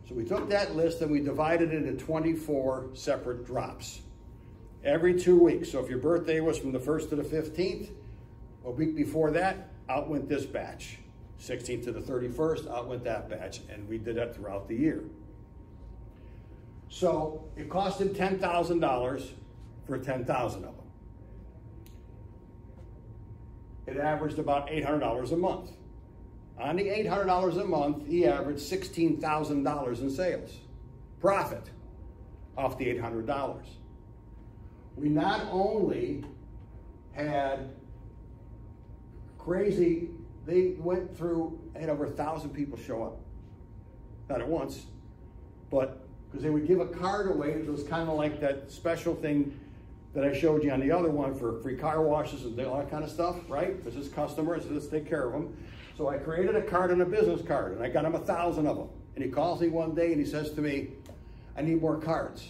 So we took that list and we divided it into 24 separate drops every 2 weeks. So if your birthday was from the 1st to the 15th, a week before that, out went this batch. 16th to the 31st, out went that batch. And we did that throughout the year. So it cost him $10,000 for 10,000 of them. It averaged about $800 a month. On the $800 a month, he averaged $16,000 in sales. Profit off the $800. We not only had crazy, they went through, had over 1,000 people show up. Not at once, but because they would give a card away. It was kind of like that special thing that I showed you on the other one for free car washes and all that kind of stuff, right? This is customers, so let's take care of them. So I created a card and a business card, and I got him 1,000 of them. And he calls me one day and he says to me, I need more cards.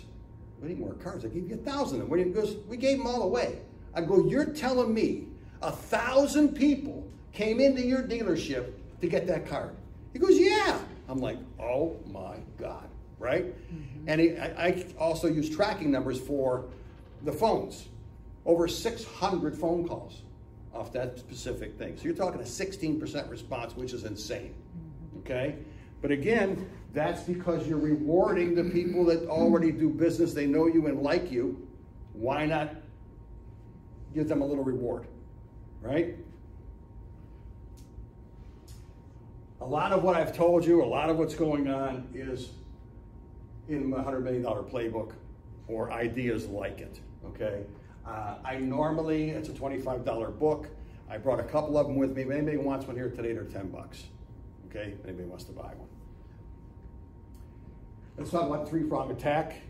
I need more cards. I gave you 1,000 of them. He goes, we gave them all away. I go, you're telling me 1,000 people came into your dealership to get that card? He goes, yeah. I'm like, oh my God, right? Mm-hmm. And I also use tracking numbers for the phones. Over 600 phone calls off that specific thing. So you're talking a 16% response, which is insane, okay? But again, that's because you're rewarding the people that already do business. They know you and like you. Why not give them a little reward, right? A lot of what I've told you, a lot of what's going on is in my $100 million playbook or ideas like it, okay? I normally, it's a $25 book. I brought a couple of them with me. If anybody wants one here today, they're 10 bucks, okay? If anybody wants to buy one. Let's talk about three-prong attack.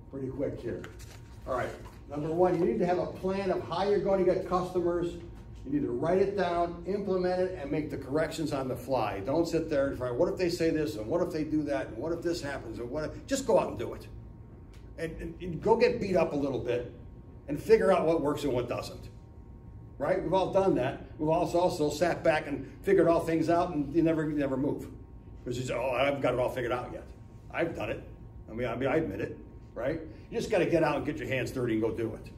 Pretty quick here. All right, number one, you need to have a plan of how you're going to get customers. You need to write it down, implement it, and make the corrections on the fly. Don't sit there and try, what if they say this, and what if they do that, and what if this happens, and what if, just go out and do it. And go get beat up a little bit and figure out what works and what doesn't. Right? We've all done that. We've also sat back and figured all things out, and you never move. Because you say, oh, I haven't got it all figured out yet. I've done it. I mean, I admit it, right? You just got to get out and get your hands dirty and go do it.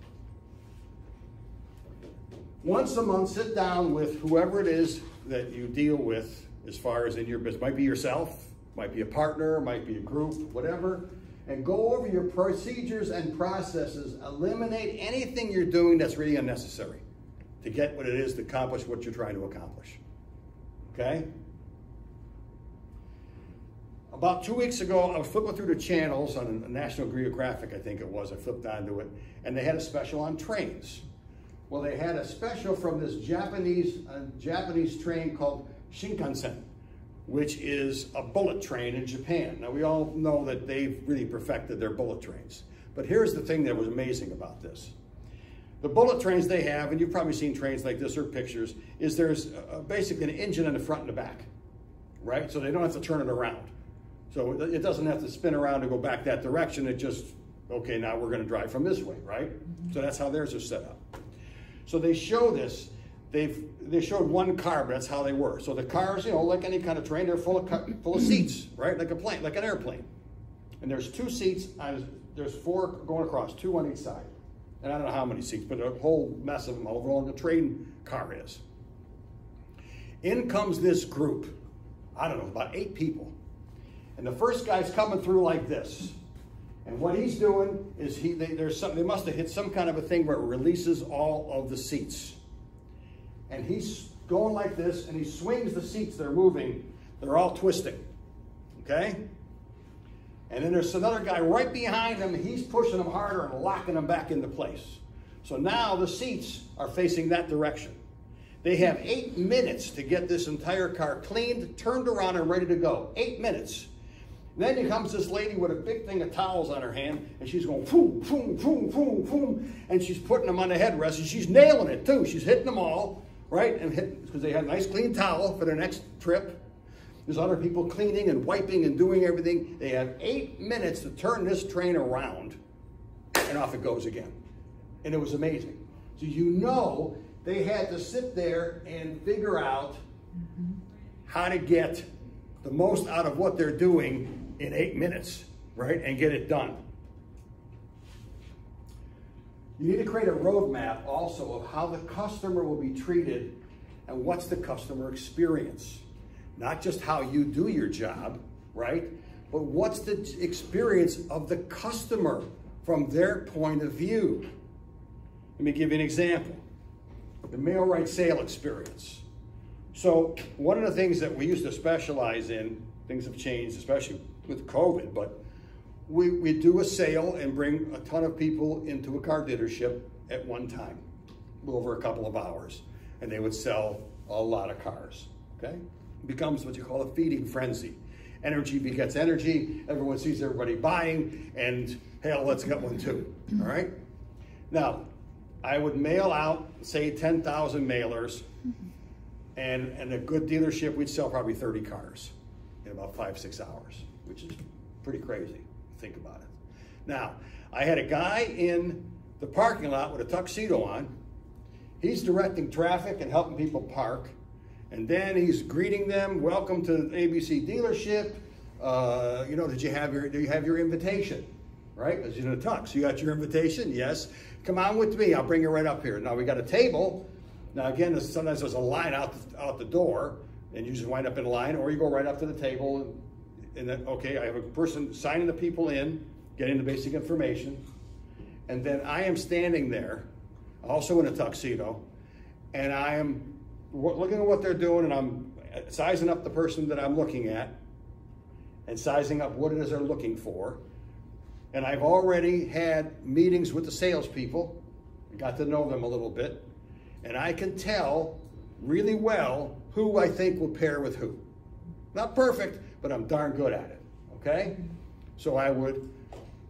Once a month, sit down with whoever it is that you deal with as far as in your business. Might be yourself, might be a partner, might be a group, whatever. And go over your procedures and processes. Eliminate anything you're doing that's really unnecessary to get what it is to accomplish what you're trying to accomplish. Okay? About 2 weeks ago, I was flipping through the channels on a National Geographic, I think it was. I flipped onto it, and they had a special on trains. Well, they had a special from this Japanese train called Shinkansen, which is a bullet train in Japan. Now, we all know that they've really perfected their bullet trains. But here's the thing that was amazing about this. The bullet trains they have, and you've probably seen trains like this or pictures, is there's basically an engine in the front and the back, right? So they don't have to turn it around. So it doesn't have to spin around to go back that direction. It just, okay, now we're gonna drive from this way, right? So that's how theirs are set up. So they show this. They showed one car, but that's how they were. So the cars, you know, like any kind of train, they're full of seats, right? Like a plane, like an airplane. And there's 2 seats, there's 4 going across, 2 on each side. And I don't know how many seats, but a whole mess of them overall, and the train car is. In comes this group, I don't know, about 8 people. And the first guy's coming through like this. And what he's doing is they must have hit some kind of a thing where it releases all of the seats. And he's going like this, and he swings the seats. They're moving. They're all twisting, okay? And then there's another guy right behind him. He's pushing them harder and locking them back into place. So now the seats are facing that direction. They have 8 minutes to get this entire car cleaned, turned around, and ready to go. 8 minutes. And then here comes this lady with a big thing of towels on her hand, and she's going, boom, boom, boom, boom, boom, and she's putting them on the headrest, and she's nailing it, too. She's hitting them all, right? And because they had a nice clean towel for their next trip. There's other people cleaning and wiping and doing everything. They have 8 minutes to turn this train around, and off it goes again. And it was amazing. So you know they had to sit there and figure out how to get the most out of what they're doing in 8 minutes, right? And get it done. You need to create a roadmap also of how the customer will be treated and what's the customer experience. Not just how you do your job, right? But what's the experience of the customer from their point of view. Let me give you an example. The mail right sale experience. So one of the things that we used to specialize in, things have changed, especially with COVID, but we do a sale and bring a ton of people into a car dealership at one time, over a couple of hours, and they would sell a lot of cars, okay? It becomes what you call a feeding frenzy. Energy begets energy, everyone sees everybody buying, and hell, let's get one too, all right? Now, I would mail out, say 10,000 mailers, and a good dealership, we'd sell probably 30 cars in about 5-6 hours, which is pretty crazy. Think about it. Now, I had a guy in the parking lot with a tuxedo on. He's directing traffic and helping people park. And then he's greeting them, welcome to the ABC dealership. You know, do you have your invitation? Right? Because you're in a tux. You got your invitation? Yes. Come on with me. I'll bring you right up here. Now, we got a table. Now, again, sometimes there's a line out the door, and you just wind up in a line, or you go right up to the table. And then, okay, I have a person signing the people in, getting the basic information. And then I am standing there, also in a tuxedo, and I am looking at what they're doing, and I'm sizing up the person that I'm looking at and sizing up what it is they're looking for. And I've already had meetings with the salespeople, got to know them a little bit, and I can tell really well who I think will pair with who. Not perfect, but I'm darn good at it, okay? So I would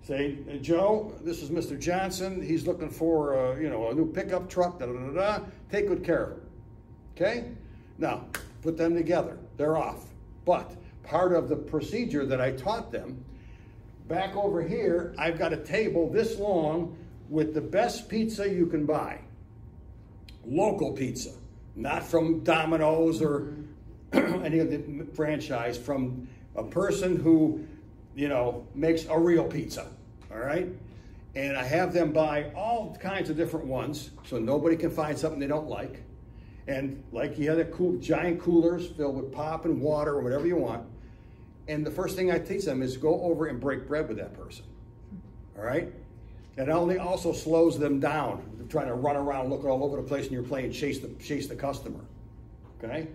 say, hey, Joe, this is Mr. Johnson. He's looking for, you know, a new pickup truck, da-da-da-da. Take good care of him, okay? Now, put them together. They're off. But part of the procedure that I taught them, back over here, I've got a table this long with the best pizza you can buy. Local pizza, not from Domino's or any of the franchise, from a person who, you know, makes a real pizza, all right? And I have them buy all kinds of different ones so nobody can find something they don't like. And like you have giant coolers filled with pop and water or whatever you want. And the first thing I teach them is go over and break bread with that person, all right? And it only also slows them down. They're trying to run around, look all over the place, and you're playing chase the customer, okay?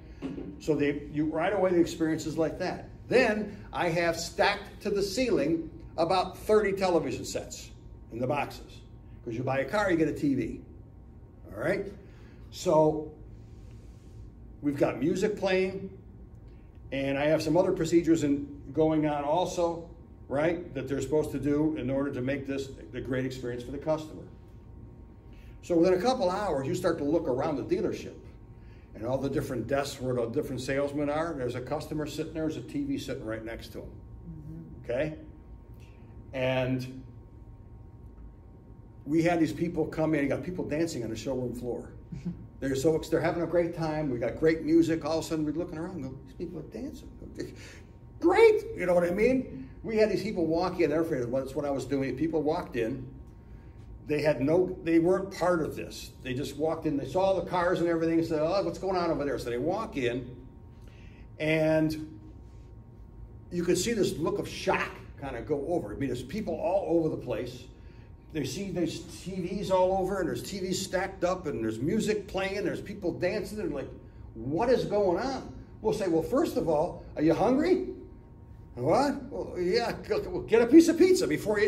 So right away the experience is like that. Then I have stacked to the ceiling about 30 television sets in the boxes. Because you buy a car, you get a TV, all right? So we've got music playing, and I have some other procedures going on also, right, that they're supposed to do in order to make this a great experience for the customer. So within a couple hours, you start to look around the dealership and all the different desks where the different salesmen are. There's a customer sitting there, there's a TV sitting right next to him, okay? And we had these people come in, you got people dancing on the showroom floor. They're having a great time. We got great music. All of a sudden, we're looking around and go, these people are dancing. Great, you know what I mean? We had these people walk in. That's what I was doing. People walked in. They weren't part of this. They just walked in. They saw the cars and everything and said, oh, what's going on over there? So they walk in, and you could see this look of shock kind of go over. I mean, there's people all over the place. There's TVs all over, and there's TVs stacked up, and there's music playing, there's people dancing, and like, what is going on? We'll say, well, first of all, are you hungry? What? Well, yeah, we'll get a piece of pizza before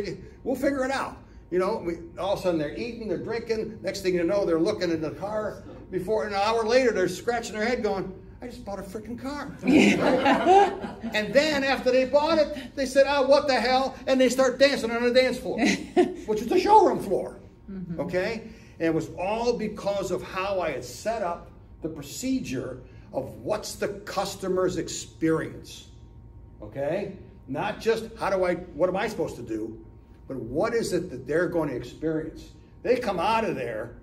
we'll figure it out. You know, all of a sudden they're eating, they're drinking, next thing you know, they're looking in the car. Before an hour later, they're scratching their head going, I just bought a freaking car. And then after they bought it, they said, oh, what the hell? And they start dancing on the dance floor, which is the showroom floor, okay? And it was all because of how I had set up the procedure of what's the customer's experience, okay? Not just what am I supposed to do, but what is it that they're going to experience? They come out of there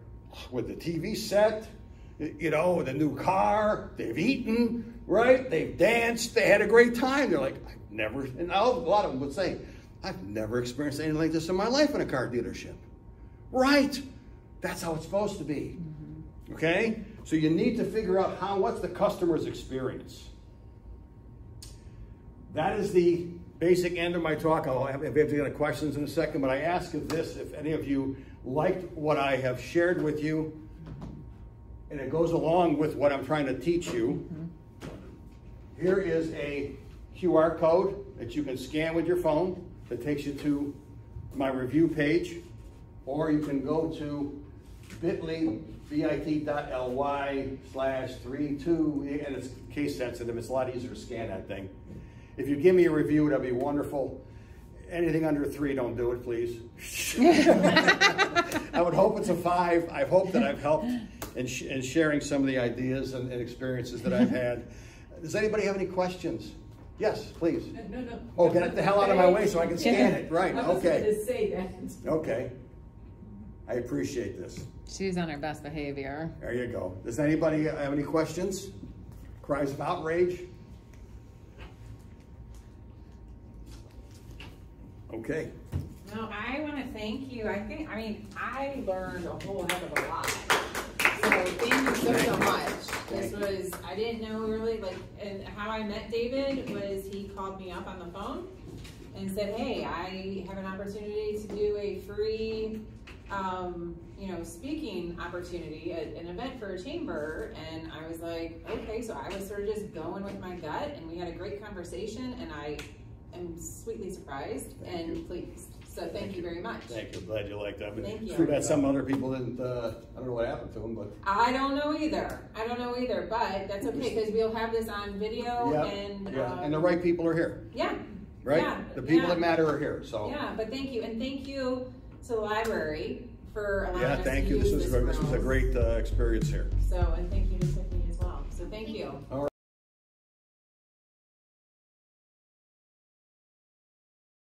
with the TV set, you know, the new car, they've eaten, right? They've danced, they had a great time. They're like, I've never, and a lot of them would say, I've never experienced anything like this in my life in a car dealership. Right, that's how it's supposed to be, okay? So you need to figure out what's the customer's experience. That is the basic end of my talk. I'll have any questions in a second, but I ask of this, if any of you liked what I have shared with you, and it goes along with what I'm trying to teach you. Here is a QR code that you can scan with your phone that takes you to my review page, or you can go to bit.ly/32, and it's case sensitive. It's a lot easier to scan that thing. If you give me a review, that'd be wonderful. Anything under 3, don't do it, please. I would hope it's a 5. I hope that I've helped in sharing some of the ideas and experiences that I've had. Does anybody have any questions? Yes, please. No. Oh, get the hell out of my way so I can scan it. Right, I was okay. going to say that. Okay. I appreciate this. She's on her best behavior. There you go. Does anybody have any questions? Cries of outrage? Okay. No, I want to thank you. I learned a whole heck of a lot. So thank you so much. I didn't know really, and how I met David was he called me up on the phone and said, hey, I have an opportunity to do a free, speaking opportunity, an event for a chamber. And I was like, okay, so I was sort of just going with my gut, and we had a great conversation, and I am sweetly surprised and pleased. So thank you very much. Thank you. Glad you liked that. Thank you. True that some other people didn't, I don't know what happened to them, but. I don't know either, but that's okay, because we'll have this on video. And the right people are here. Yeah. Right? Yeah, the people that matter are here, so. Yeah, but thank you, and thank you to the library for allowing us thank to you. use This was a great experience here. So, and thank you to Tiffany as well. So thank you. All right.